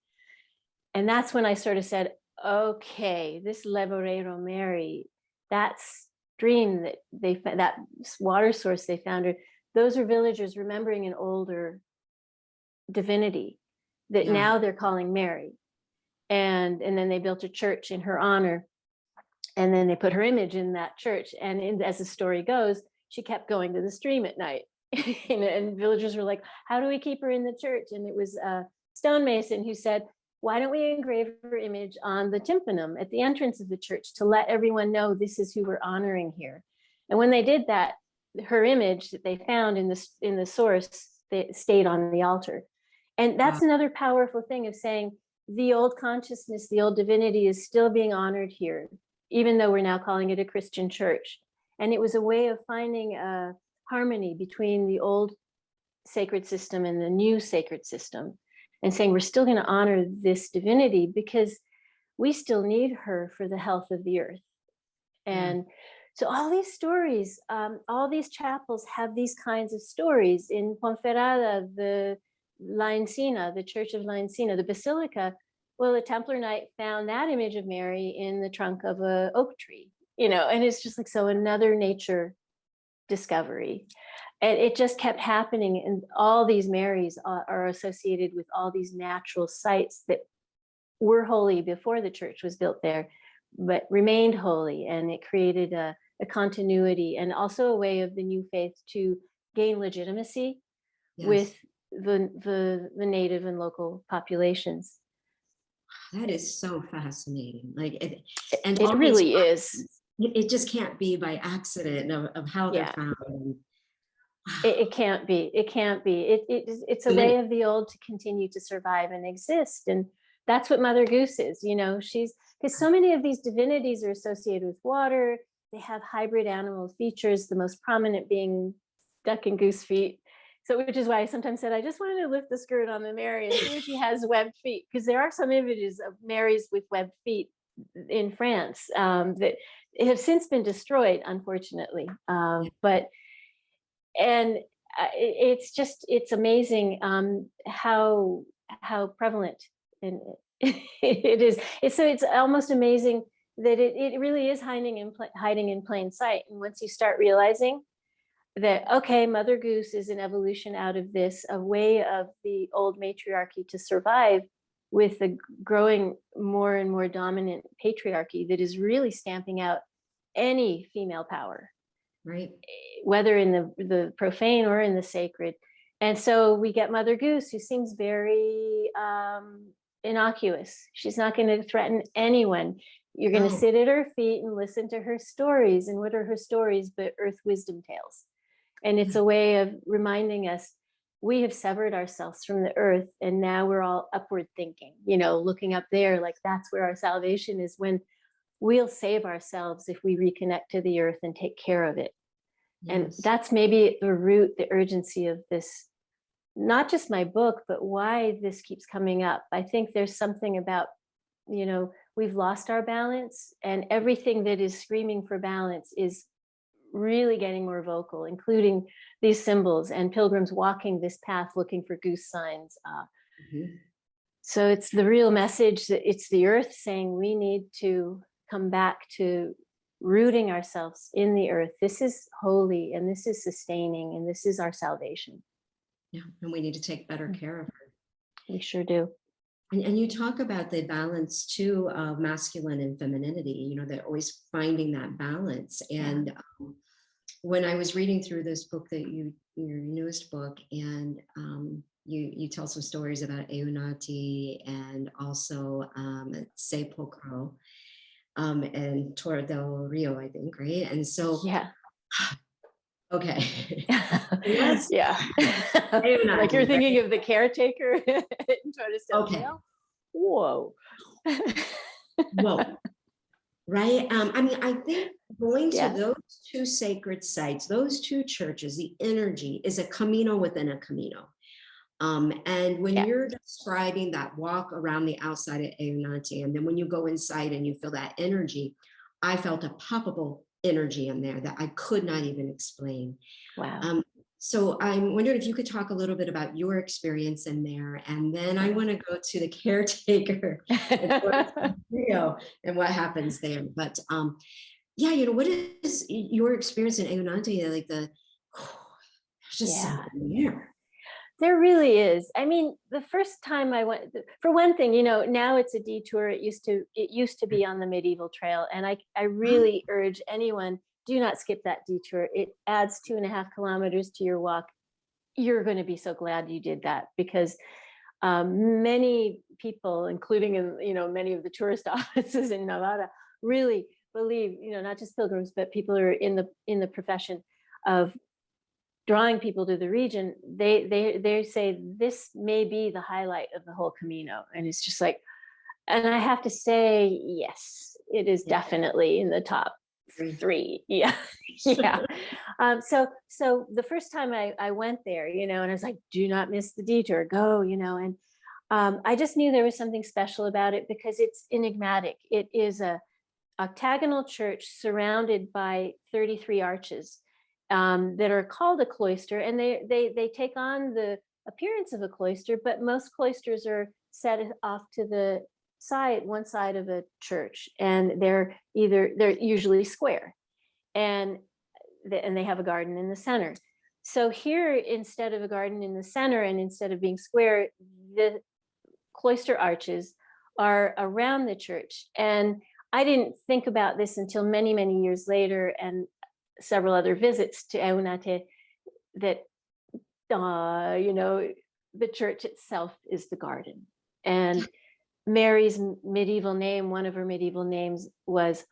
And that's when I sort of said, okay, this Leborero Mary, that stream that water source they found her, those are villagers remembering an older divinity that now they're calling Mary. And then they built a church in her honor. And then they put her image in that church. And as the story goes, she kept going to the stream at night. And villagers were like, how do we keep her in the church? And it was a stonemason who said, why don't we engrave her image on the tympanum at the entrance of the church to let everyone know this is who we're honoring here? And when they did that, her image that they found in the source, they stayed on the altar. And that's another powerful thing of saying the old consciousness, the old divinity is still being honored here, even though we're now calling it a Christian church. And it was a way of finding a harmony between the old sacred system and the new sacred system, and saying we're still going to honor this divinity because we still need her for the health of the earth. And so all these stories, all these chapels have these kinds of stories. In Ponferrada, the La Encina, the Church of La Encina, the Basilica, well, a Templar knight found that image of Mary in the trunk of an oak tree, and it's just like, so another nature discovery. And it just kept happening. And all these Marys are associated with all these natural sites that were holy before the church was built there, but remained holy. And it created a continuity and also a way of the new faith to gain legitimacy with the native and local populations. That is so fascinating. It really is. It just can't be by accident of how they're found. It can't be. It can't be. It's a way of the old to continue to survive and exist. And that's what Mother Goose is. Because so many of these divinities are associated with water. They have hybrid animal features, the most prominent being duck and goose feet. So, which is why I sometimes said, I just wanted to lift the skirt on the Mary and see if she has webbed feet, because there are some images of Marys with webbed feet in France that have since been destroyed, unfortunately. It's amazing how prevalent and it is. It's almost amazing that it really is hiding in plain sight. And once you start realizing that, okay, Mother Goose is an evolution out of this, a way of the old matriarchy to survive with the growing more and more dominant patriarchy that is really stamping out any female power, right? Whether in the profane or in the sacred. And so we get Mother Goose, who seems very innocuous. She's not going to threaten anyone. You're going to sit at her feet and listen to her stories. And what are her stories but earth wisdom tales? And it's a way of reminding us we have severed ourselves from the earth, and now we're all upward thinking, looking up there, like that's where our salvation is, when we'll save ourselves if we reconnect to the earth and take care of it. Yes. And that's maybe the root, the urgency of this, not just my book, but why this keeps coming up. I think there's something about, when we've lost our balance, and everything that is screaming for balance is really getting more vocal, including these symbols and pilgrims walking this path looking for goose signs. So it's the real message that it's the earth saying we need to come back to rooting ourselves in the earth. This is holy, and this is sustaining, and this is our salvation. Yeah, and we need to take better care of her. We sure do. And you talk about the balance too of masculine and femininity, you know, they're always finding that balance. And when I was reading through this book that your newest book, and you tell some stories about Eunati and also Sepulcro and Torre del Rio, I think, right? And so, okay. Yeah. Like you're thinking of the caretaker in Torre del Rio? Whoa. Whoa. Right. I mean, I think going to those two sacred sites, those two churches, the energy is a Camino within a Camino. And when you're describing that walk around the outside of Eunate, and then when you go inside and you feel that energy, I felt a palpable energy in there that I could not even explain. Wow. So I'm wondering if you could talk a little bit about your experience in there, and then I want to go to the caretaker and what happens there. But yeah, you know, what is your experience in Eunate? Like there's just something there. There really is. I mean, the first time I went, for one thing, you know, now it's a detour. It used to be on the medieval trail, and I really urge anyone, do not skip that detour. It adds 2.5 kilometers to your walk. You're going to be so glad you did that, because many people, including in, you know, many of the tourist offices in Nevada, really believe, you know, not just pilgrims, but people who are in the profession of drawing people to the region, they say this may be the highlight of the whole Camino. And it's just like, and I have to say, yes, it is definitely in the top 3. Yeah. So the first time I went there, you know, and I was like, do not miss the detour, go, you know, and I just knew there was something special about it because it's enigmatic. It is a octagonal church surrounded by 33 arches that are called a cloister, and they take on the appearance of a cloister, but most cloisters are set off to the one side of a church, and they're usually square, and they have a garden in the center. So here, instead of a garden in the center, and instead of being square, the cloister arches are around the church. And I didn't think about this until many, many years later, and several other visits to Eunate, that you know, the church itself is the garden. And Mary's medieval name, one of her medieval names, was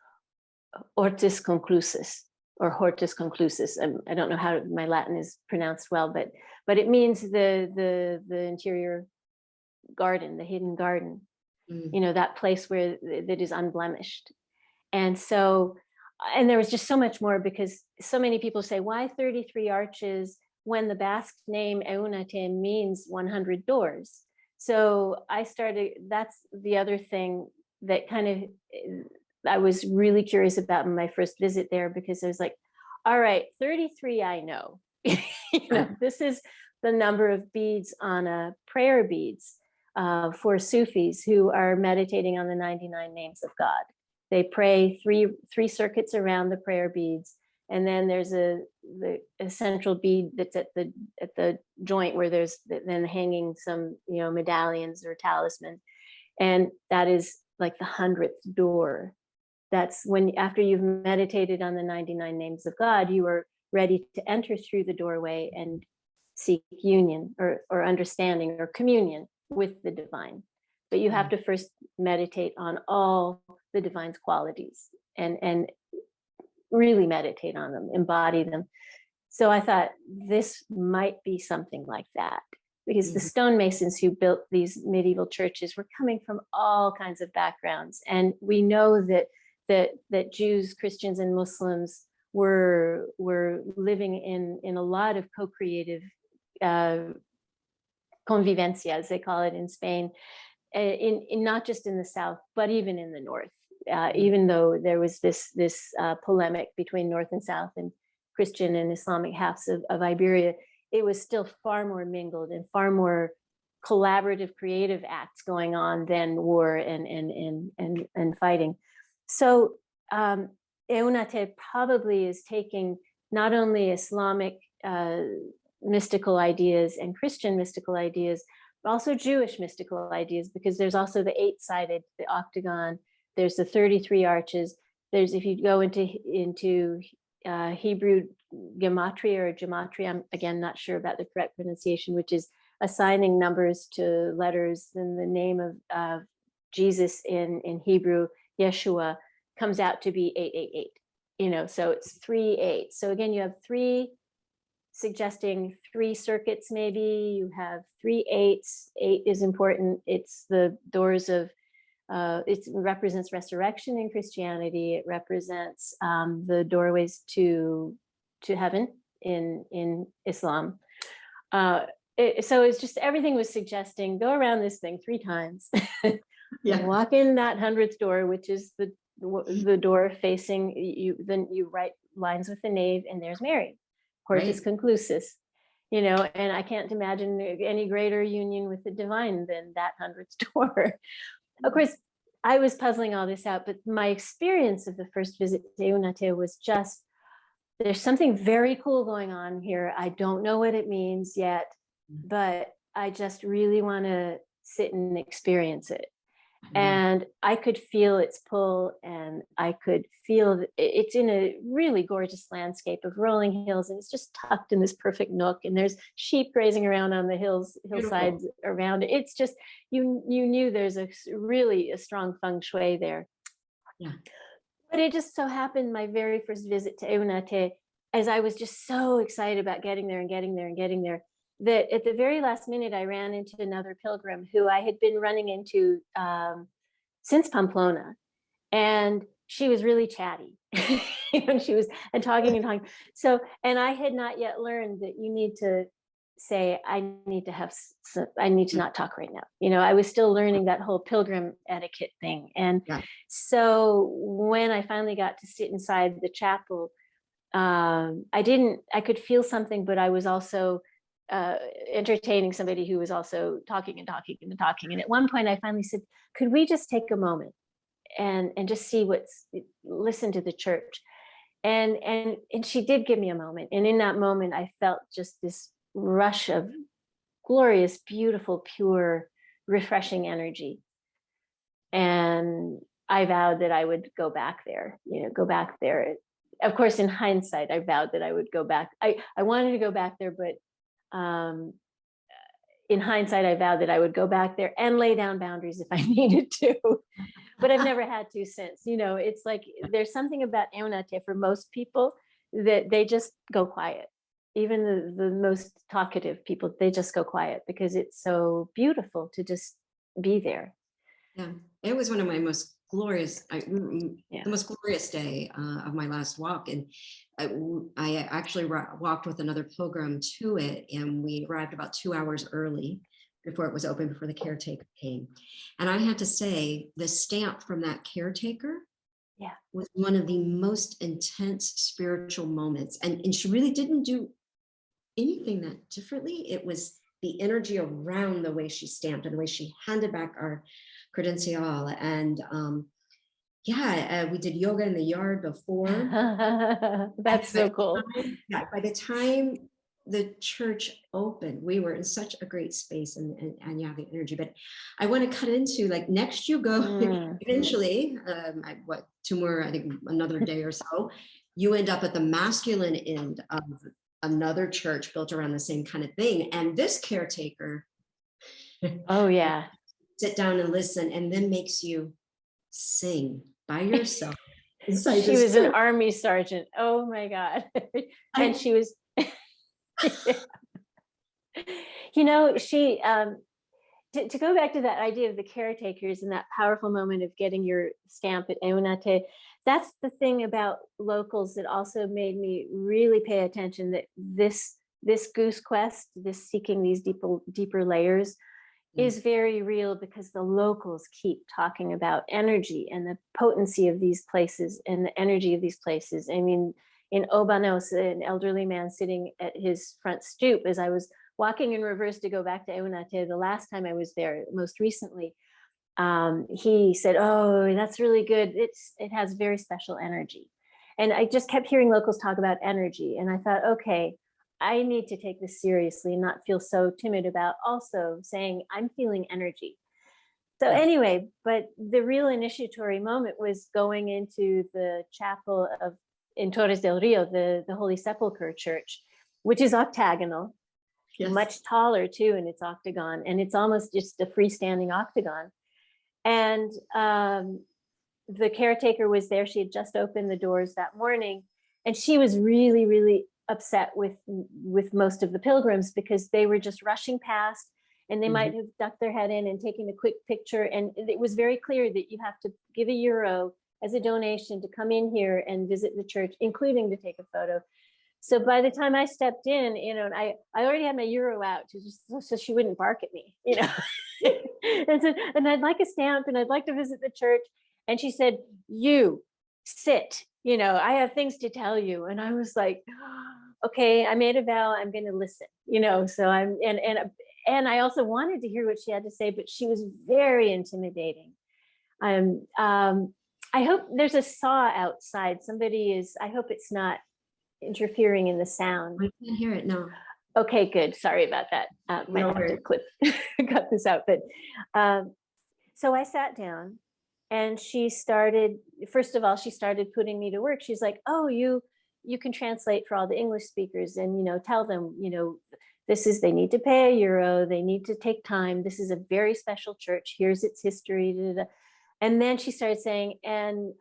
Hortus Conclusus, or Hortus Conclusus. I don't know how my Latin is pronounced well, but it means the interior garden, the hidden garden. You know, that place where that is unblemished. And so, and there was just so much more, because so many people say, why 33 arches when the Basque name Eunate means 100 doors? So that's the other thing that kind of, I was really curious about in my first visit there, because I was like, all right, 33, I know. You know, this is the number of beads on a prayer beads for Sufis who are meditating on the 99 names of God. They pray three circuits around the prayer beads, and then there's a central bead that's at the joint where there's then hanging some, you know, medallions or talismans, and that is like the 100th door. That's when, after you've meditated on the 99 names of God, you are ready to enter through the doorway and seek union or understanding or communion with the divine. But you have to first meditate on all the divine's qualities and really meditate on them, embody them. So I thought this might be something like that, because the stonemasons who built these medieval churches were coming from all kinds of backgrounds. And we know that Jews, Christians, and Muslims were living in a lot of co-creative convivencia, as they call it in Spain. in not just in the south, but even in the north. Even though there was this polemic between north and south and Christian and Islamic halves of Iberia, it was still far more mingled and far more collaborative, creative acts going on than war and fighting. So Eunate probably is taking not only Islamic mystical ideas and Christian mystical ideas, but also Jewish mystical ideas, because there's also the 8-sided, the octagon. There's the 33 arches. There's, if you go into Hebrew gematria or gematria, I'm again not sure about the correct pronunciation, which is assigning numbers to letters. Then the name of Jesus in Hebrew, Yeshua, comes out to be 888. So it's 3 8. So again, you have 3 suggesting 3 circuits. Maybe you have 3 8s. 8 is important. It's the doors of. It represents resurrection in Christianity. It represents the doorways to heaven in Islam. So it's just, everything was suggesting, go around this thing 3 times. Yeah. Walk in that 100th door, which is the door facing you. Then you write lines with the nave, and there's Mary, Hortus Conclusus. And I can't imagine any greater union with the divine than that 100th door. Of course, I was puzzling all this out, but my experience of the first visit to Eunate was just, there's something very cool going on here. I don't know what it means yet, but I just really want to sit and experience it. And I could feel its pull, and I could feel it's in a really gorgeous landscape of rolling hills, and it's just tucked in this perfect nook, and there's sheep grazing around on the hillsides around it. It's just, you knew there's a strong feng shui there. Yeah. But it just so happened my very first visit to Eunate, as I was just so excited about getting there, that at the very last minute, I ran into another pilgrim who I had been running into since Pamplona. And she was really chatty. She was talking. So, and I had not yet learned that you need to say, I need to not talk right now. I was still learning that whole pilgrim etiquette thing. And so when I finally got to sit inside the chapel, I could feel something, but I was also entertaining somebody who was also talking. And at one point I finally said, could we just take a moment and just listen to the church? And she did give me a moment. And in that moment, I felt just this rush of glorious, beautiful, pure, refreshing energy. And I vowed that I would go back there. Of course, in hindsight, I vowed that I would go back. I wanted to go back there, but in hindsight, I vowed that I would go back there and lay down boundaries if I needed to, but I've never had to since. It's like there's something about Eunate for most people that they just go quiet. Even the most talkative people, they just go quiet because it's so beautiful to just be there. Yeah, it was one of my most glorious, the most glorious day of my last walk. And I actually walked with another pilgrim to it, and we arrived about 2 hours early before it was open, before the caretaker came. And I had to say, the stamp from that caretaker was one of the most intense spiritual moments. And she really didn't do anything that differently. It was the energy around the way she stamped and the way she handed back our credencial. And we did yoga in the yard before. That's so cool. By the time the church opened, we were in such a great space, and the energy. But I want to cut into, like, next you go eventually, I think another day or so, you end up at the masculine end of another church built around the same kind of thing. And this caretaker, sit down and listen, and then makes you sing by yourself. She was an army sergeant. Oh my God. And she was, she, to go back to that idea of the caretakers and that powerful moment of getting your stamp at Eunate, that's the thing about locals that also made me really pay attention, that this goose quest, this seeking these deeper layers, is very real because the locals keep talking about energy and the potency of these places and the energy of these places. I mean, in Obanos, an elderly man sitting at his front stoop, as I was walking in reverse to go back to Eunate the last time I was there, most recently, he said, "Oh, that's really good. It has very special energy." And I just kept hearing locals talk about energy. And I thought, okay, I need to take this seriously and not feel so timid about also saying I'm feeling energy. So anyway, but the real initiatory moment was going into the chapel in Torres del Rio, the Holy Sepulchre Church, which is octagonal, much taller too, in its octagon, and it's almost just a freestanding octagon. And the caretaker was there. She had just opened the doors that morning, and she was really, really upset with most of the pilgrims because they were just rushing past, and they might have ducked their head in and taken a quick picture. And it was very clear that you have to give €1 as a donation to come in here and visit the church, including to take a photo. So by the time I stepped in, and I already had my euro out so she wouldn't bark at me, and I'd like a stamp and I'd like to visit the church. And she said, "You sit, I have things to tell you." And I was like, okay, I made a vow, I'm going to listen, so and I also wanted to hear what she had to say, but she was very intimidating. I hope there's a saw outside. I hope it's not interfering in the sound. I can't hear it, no. Okay, good. Sorry about that. Might have to cut this out. But so I sat down, and first of all, she started putting me to work. She's like, "Oh, you can translate for all the English speakers, and tell them, they need to pay €1, they need to take time. This is a very special church. Here's its history." And then she started saying, "And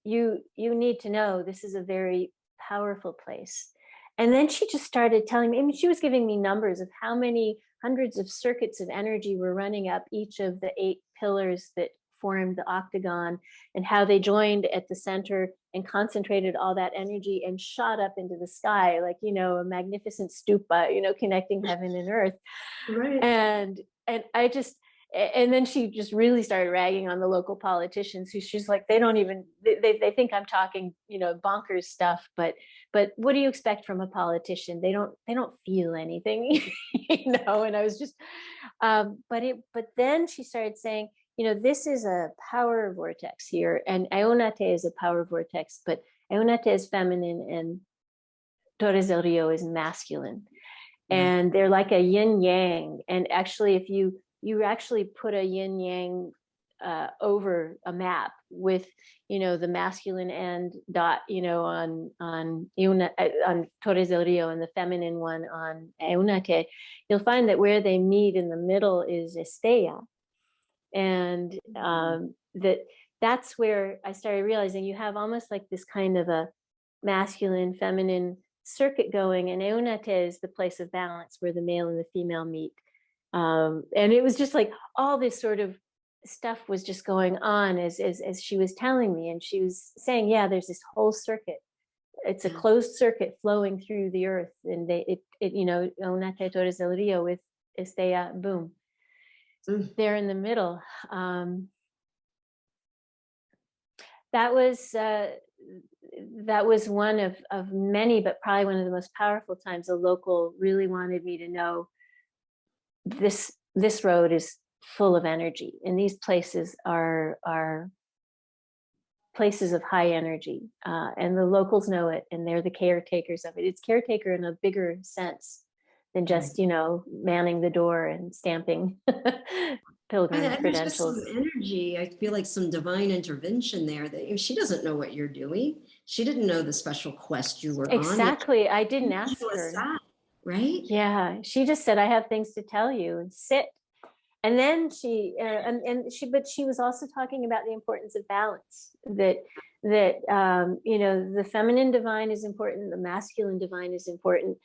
you need to know this is a very powerful place." And then she just started telling me, she was giving me numbers of how many hundreds of circuits of energy were running up each of the 8 pillars that formed the octagon, and how they joined at the center and concentrated all that energy and shot up into the sky like, a magnificent stupa, connecting heaven and earth. Right. And then she just really started ragging on the local politicians, who she's like, they don't even, they think I'm talking, bonkers stuff, but what do you expect from a politician? They don't feel anything, and I was just, but then she started saying, this is a power vortex here, and Eunate is a power vortex, but Eunate is feminine and Torres del Rio is masculine. And they're like a yin yang. And actually, if you actually put a yin yang over a map with, the masculine end dot, on Torres del Rio, and the feminine one on Eunate, you'll find that where they meet in the middle is Estella. And that's where I started realizing you have almost like this kind of a masculine, feminine circuit going, and Eunate is the place of balance where the male and the female meet. And it was just like all this sort of stuff was just going on as she was telling me, and she was saying, yeah, there's this whole circuit. It's a closed circuit flowing through the earth, and Eunate Torres del Rio with Estella, boom. There in the middle. That was one of many, but probably one of the most powerful times a local really wanted me to know this road is full of energy, and these places are places of high energy, and the locals know it, and they're the caretakers of it. It's caretaker in a bigger sense than just, manning the door and stamping pilgrim credentials. There's just some energy. I feel like some divine intervention there that she doesn't know what you're doing. She didn't know the special quest you were on. Exactly. I didn't ask her. Right? Yeah. She just said, I have things to tell you, and sit. And then but she was also talking about the importance of balance, that the feminine divine is important, the masculine divine is important.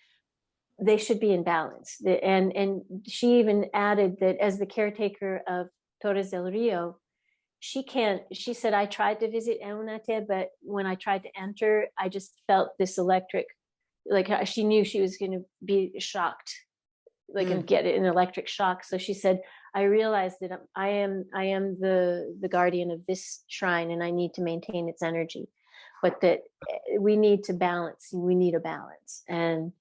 They should be in balance. And she even added that as the caretaker of Torres del Rio, she said, I tried to visit Eunate, but when I tried to enter, I just felt this electric, like she knew she was going to be shocked like and get an electric shock. So she said, I realized that I am the guardian of this shrine, and I need to maintain its energy, but that we need to balance. We need a balance. And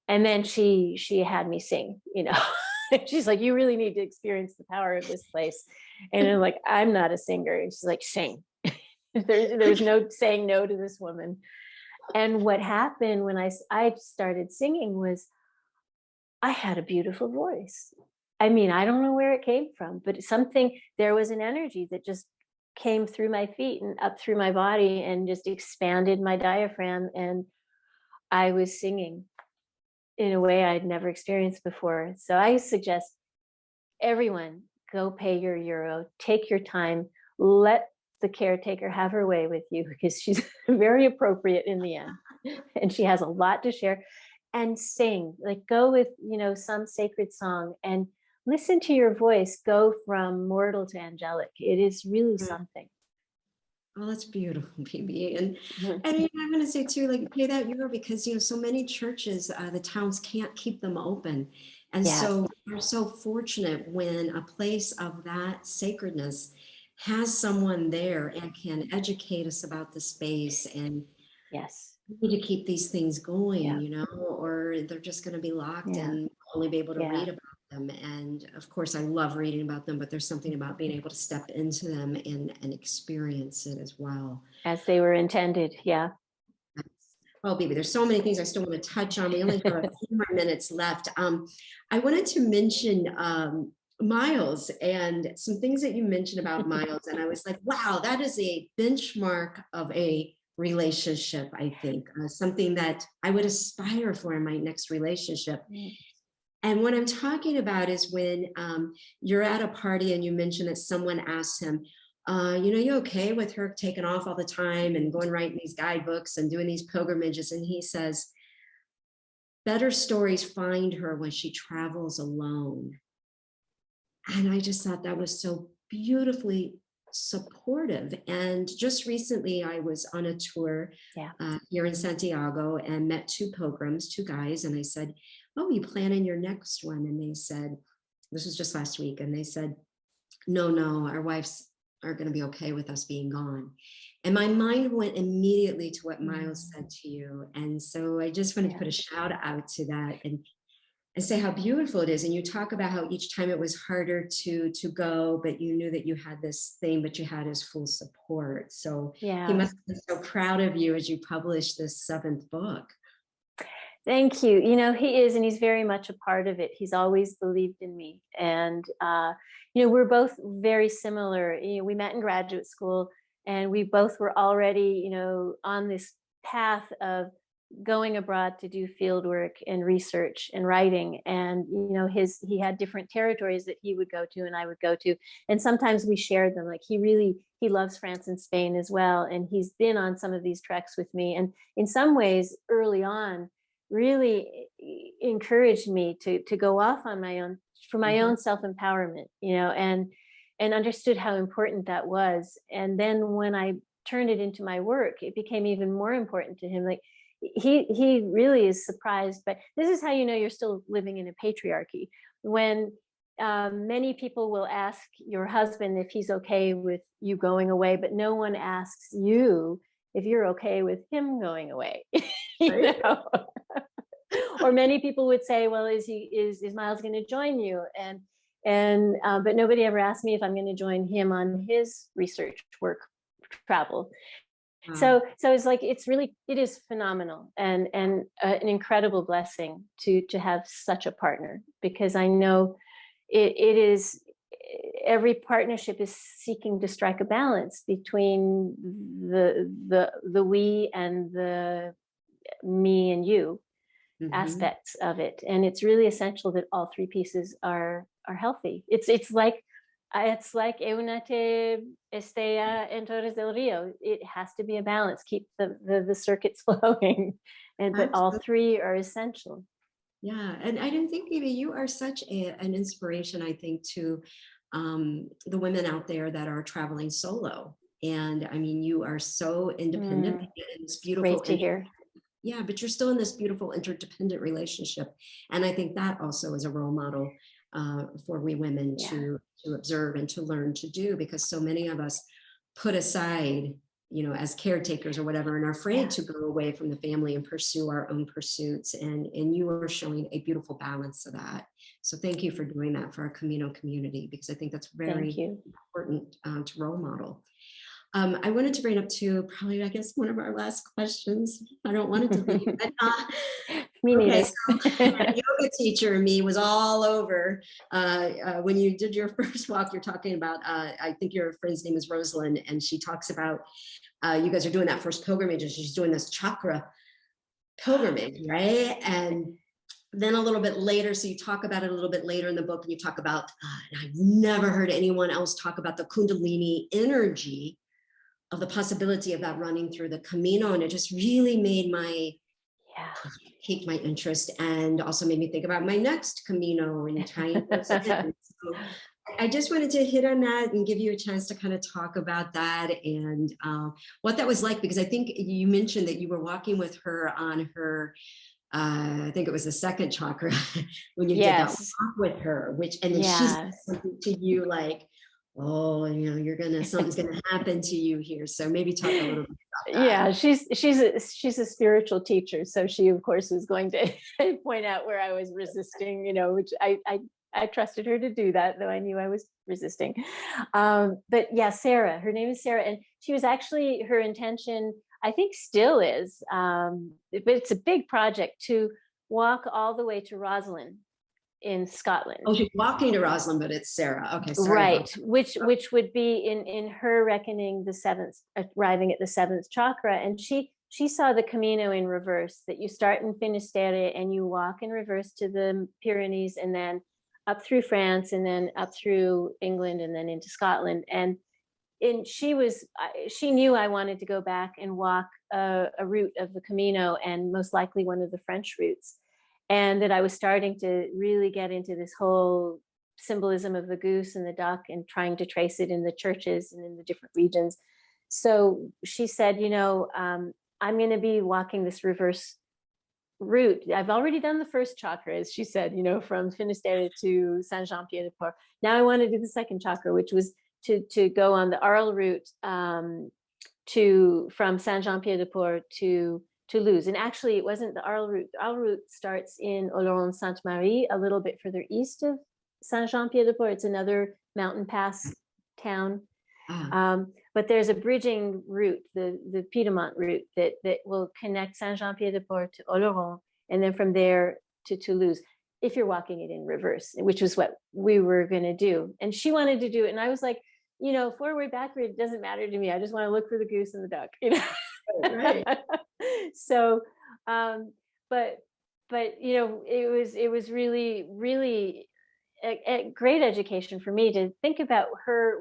then she had me sing, she's like, you really need to experience the power of this place. And I'm like, I'm not a singer. And she's like, sing. There's no saying no to this woman. And what happened when I started singing was I had a beautiful voice. I mean, I don't know where it came from, but there was an energy that just came through my feet and up through my body and just expanded my diaphragm. And I was singing in a way I'd never experienced before. So I suggest everyone go pay your euro, take your time, let the caretaker have her way with you, because she's very appropriate in the end. And she has a lot to share. And sing, like go with, some sacred song and listen to your voice go from mortal to angelic. It is really something. Oh, that's beautiful, Beebe. And I'm going to say too, like pay that euro, because so many churches, the towns can't keep them open, and so we're so fortunate when a place of that sacredness has someone there and can educate us about the space. And we need to keep these things going, or they're just going to be locked and only be able to read about them. And of course, I love reading about them, but there's something about being able to step into them and experience it as well. As they were intended. Yeah. Oh, Beebe, there's so many things I still want to touch on. We only have a few more minutes left. I wanted to mention Miles and some things that you mentioned about Miles. And I was like, wow, that is a benchmark of a relationship, I think, something that I would aspire for in my next relationship. And what I'm talking about is when you're at a party and you mention that someone asks him, you okay with her taking off all the time and going writing these guidebooks and doing these pilgrimages? And he says, better stories find her when she travels alone. And I just thought that was so beautifully supportive. And just recently I was on a tour here in Santiago and met two pilgrims, two guys, and I said, oh, you planning your next one? And they said, this was just last week, and they said, no, our wives aren't going to be okay with us being gone. And my mind went immediately to what Miles said to you. And so I just wanted to put a shout out to that and say how beautiful it is. And you talk about how each time it was harder to go, but you knew that you had this thing, but you had his full support. So he must have been so proud of you as you published this 7th book. Thank you. He is, and he's very much a part of it. He's always believed in me. And, we're both very similar. We met in graduate school, and we both were already, on this path of going abroad to do field work and research and writing. And, he had different territories that he would go to and I would go to. And sometimes we shared them. Like he loves France and Spain as well. And he's been on some of these treks with me. And in some ways early on, really encouraged me to go off on my own for my own self-empowerment, and understood how important that was. And then when I turned it into my work, it became even more important to him. Like he really is surprised, but this is how you're still living in a patriarchy. When many people will ask your husband if he's okay with you going away, but no one asks you if you're okay with him going away. Or many people would say, well, is Miles going to join you? But nobody ever asked me if I'm going to join him on his research work travel. So it's like, it is phenomenal and an incredible blessing to have such a partner, because I know it is, every partnership is seeking to strike a balance between the we and the me and you aspects of it. And it's really essential that all three pieces are healthy. It's like Eunate Estea en Torres del Rio. It has to be a balance, keep the circuits flowing, but all three are essential. Yeah, and I didn't think, Beebe, you are such an inspiration, I think, to the women out there that are traveling solo. And I mean, you are so independent. It's beautiful. Great to hear. Yeah, but you're still in this beautiful interdependent relationship. And I think that also is a role model for we women to observe and to learn to do, because so many of us put aside, you know, as caretakers or whatever, and are afraid to go away from the family and pursue our own pursuits. And you are showing a beautiful balance of that. So thank you for doing that for our Camino community, because I think that's very important to role model. I wanted to bring up too, probably, I guess, one of our last questions. I don't want it to be. But, me neither. So my yoga teacher and me was all over. When you did your first walk, you're talking about, I think your friend's name is Rosalind, and she talks about you guys are doing that first pilgrimage, and she's doing this chakra pilgrimage, right? And then a little bit later, so you talk about it a little bit later in the book, and you talk about, and I've never heard anyone else talk about the Kundalini energy of the possibility of that running through the Camino. And it just really made piqued my interest, and also made me think about my next Camino and trying to so I just wanted to hit on that and give you a chance to kind of talk about that and what that was like, because I think you mentioned that you were walking with her on her, I think it was the second chakra when you did that walk with her, and then she said something to you like, oh, you know, something's gonna happen to you here. So maybe talk a little bit about that. Yeah, she's a spiritual teacher, so she of course was going to point out where I was resisting, you know, which I trusted her to do that, though I knew I was resisting. But yeah, Sarah, her name is Sarah, and she was actually, her intention, I think still is, but it's a big project, to walk all the way to Roslin in Scotland. Oh, she's walking to Roslin, but it's Sarah. Okay, sorry. Right, which would be in her reckoning the seventh, arriving at the seventh chakra, and she saw the Camino in reverse, that you start in Finisterre and you walk in reverse to the Pyrenees, and then up through France, and then up through England, and then into Scotland. And she knew I wanted to go back and walk a route of the Camino, and most likely one of the French routes. And that I was starting to really get into this whole symbolism of the goose and the duck, and trying to trace it in the churches and in the different regions. So she said, you know, I'm going to be walking this reverse route. I've already done the first chakra, as she said, you know, from Finisterre to Saint-Jean-Pied-de-Port. Now I want to do the second chakra, which was to go on the Arles route from Saint-Jean-Pied-de-Port to Toulouse. And actually it wasn't the Arles route. The Arles route starts in Oloron-Sainte-Marie, a little bit further east of Saint-Jean-Pied-de-Port. It's another mountain pass town. But there's a bridging route, the Piedmont route, that will connect Saint-Jean-Pied-de-Port to Oloron, and then from there to Toulouse, if you're walking it in reverse, which was what we were going to do. And she wanted to do it. And I was like, you know, forward, backward, it doesn't matter to me. I just want to look for the goose and the duck, you know. Right. So, but you know, it was really, really a great education for me to think about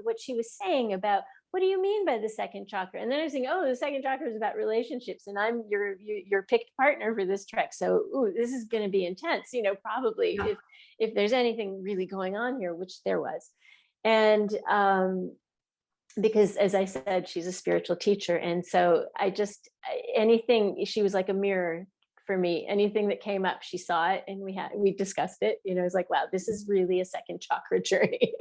what she was saying about, what do you mean by the second chakra? And then I was thinking, oh, the second chakra is about relationships, and I'm your picked partner for this trek. So, ooh, this is going to be intense, you know, probably if there's anything really going on here, which there was. And because, as I said, she's a spiritual teacher. And so she was like a mirror for me. Anything that came up, she saw it, and we discussed it. You know, it's like, wow, this is really a second chakra journey.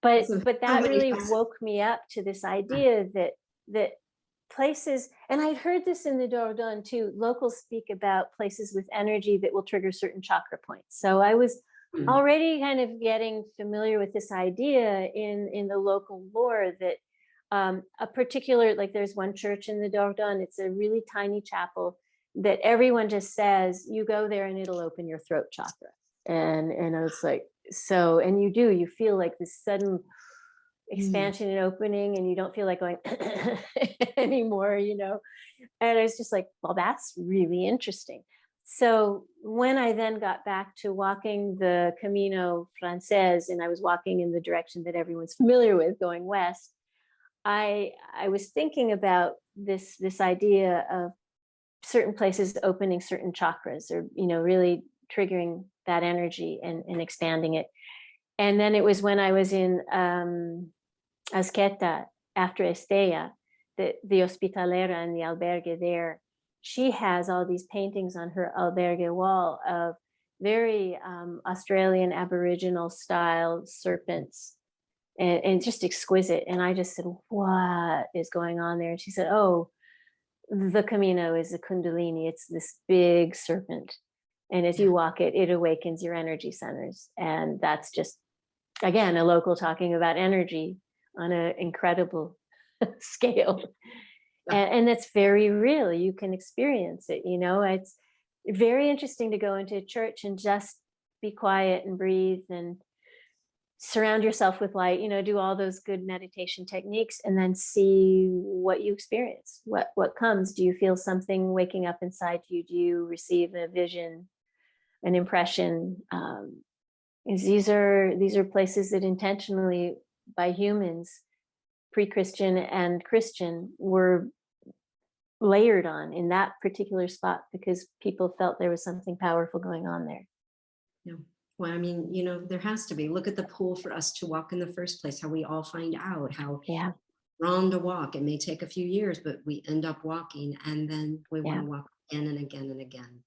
But that really woke me up to this idea that places, and I'd heard this in the Dordogne too, locals speak about places with energy that will trigger certain chakra points. So I was already kind of getting familiar with this idea in the local lore that a particular, like there's one church in the Dordogne, it's a really tiny chapel that everyone just says, you go there and it'll open your throat chakra. And I was like, so, and you feel like this sudden expansion and opening, and you don't feel like going anymore, you know. And I was just like, well, that's really interesting. So when I then got back to walking the Camino Frances, and I was walking in the direction that everyone's familiar with, going west, I was thinking about this idea of certain places opening certain chakras, or, you know, really triggering that energy and expanding it. And then it was when I was in Azqueta after Estella, the Hospitalera and the albergue there, she has all these paintings on her albergue wall of very Australian Aboriginal style serpents, and just exquisite. And I just said, what is going on there? And she said, oh, the Camino is a Kundalini. It's this big serpent. And as you walk it, it awakens your energy centers. And that's just, again, a local talking about energy on an incredible scale. And that's very real. You can experience it. It's very interesting to go into a church and just be quiet and breathe and surround yourself with light, do all those good meditation techniques, and then see what you experience, what comes. Do you feel something waking up inside you? Do you receive a vision, an impression? These are places that intentionally by humans, pre-Christian and Christian, were layered on in that particular spot because people felt there was something powerful going on there. Yeah. Well, I mean, there has to be. Look at the pull for us to walk in the first place, how we all find out how we're on to walk. It may take a few years, but we end up walking, and then we want to walk again and again and again.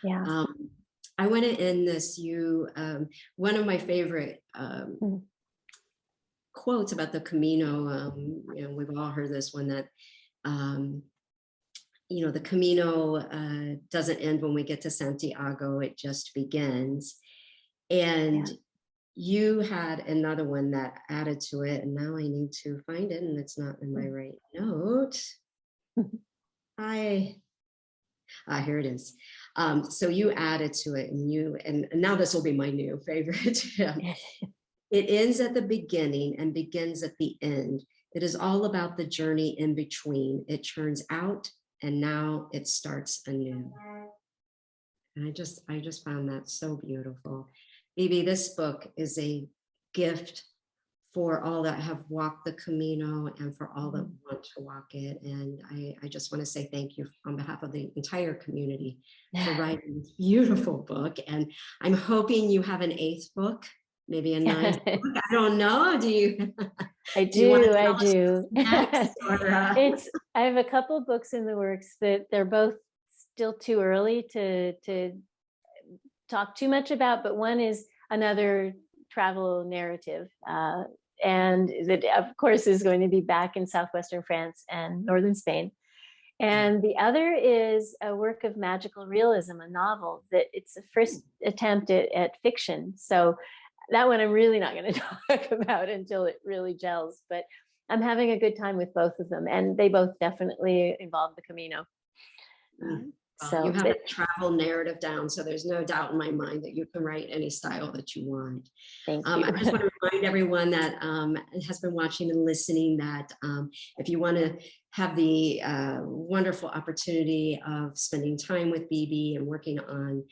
Yeah. I want to end this. One of my favorite quotes about the Camino, we've all heard this one, that the Camino doesn't end when we get to Santiago, it just begins. And you had another one that added to it, and now I need to find it, and it's not in my right note. Here it is. So you added to it, and now this will be my new favorite. It ends at the beginning and begins at the end. It is all about the journey in between. It turns out, and now it starts anew. And I just found that so beautiful. Beebe, this book is a gift for all that have walked the Camino and for all that want to walk it. And I just want to say thank you on behalf of the entire community for writing this beautiful book. And I'm hoping you have an 8th book, maybe a 9th book. I don't know. Do you? I do. I have a couple of books in the works that they're both still too early to talk too much about, but one is another travel narrative, and that of course is going to be back in southwestern France and northern Spain. And the other is a work of magical realism, a novel that it's the first attempt at fiction. So that one I'm really not going to talk about until it really gels, but I'm having a good time with both of them, and they both definitely involve the Camino. So you have a travel narrative down, so there's no doubt in my mind that you can write any style that you want. Thank you. I just want to remind everyone that has been watching and listening that if you want to have the wonderful opportunity of spending time with Beebe and working on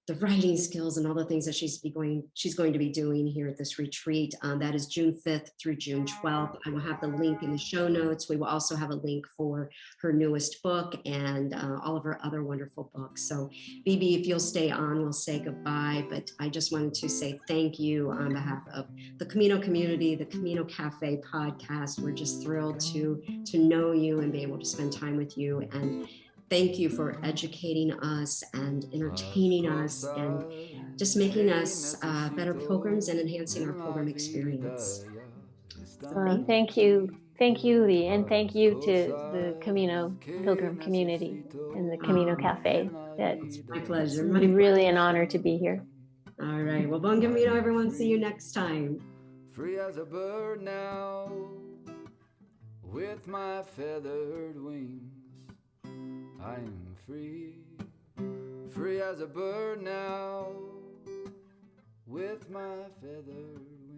the writing skills and all the things that she's going to be doing here at this retreat. That is June 5th through June 12th. I will have the link in the show notes. We will also have a link for her newest book and all of her other wonderful books. So Beebe, if you'll stay on, we'll say goodbye. But I just wanted to say thank you on behalf of the Camino community, the Camino Cafe podcast. We're just thrilled to know you and be able to spend time with you. And thank you for educating us and entertaining us and just making us better pilgrims and enhancing our pilgrim experience. Thank you. Thank you, Lee. And thank you to the Camino pilgrim community and the Camino Cafe. It's my pleasure. Really an honor to be here. All right. Well, bon camino, everyone. See you next time. Free as a bird now, with my feathered wings. I am free, free as a bird now, with my feathered wings.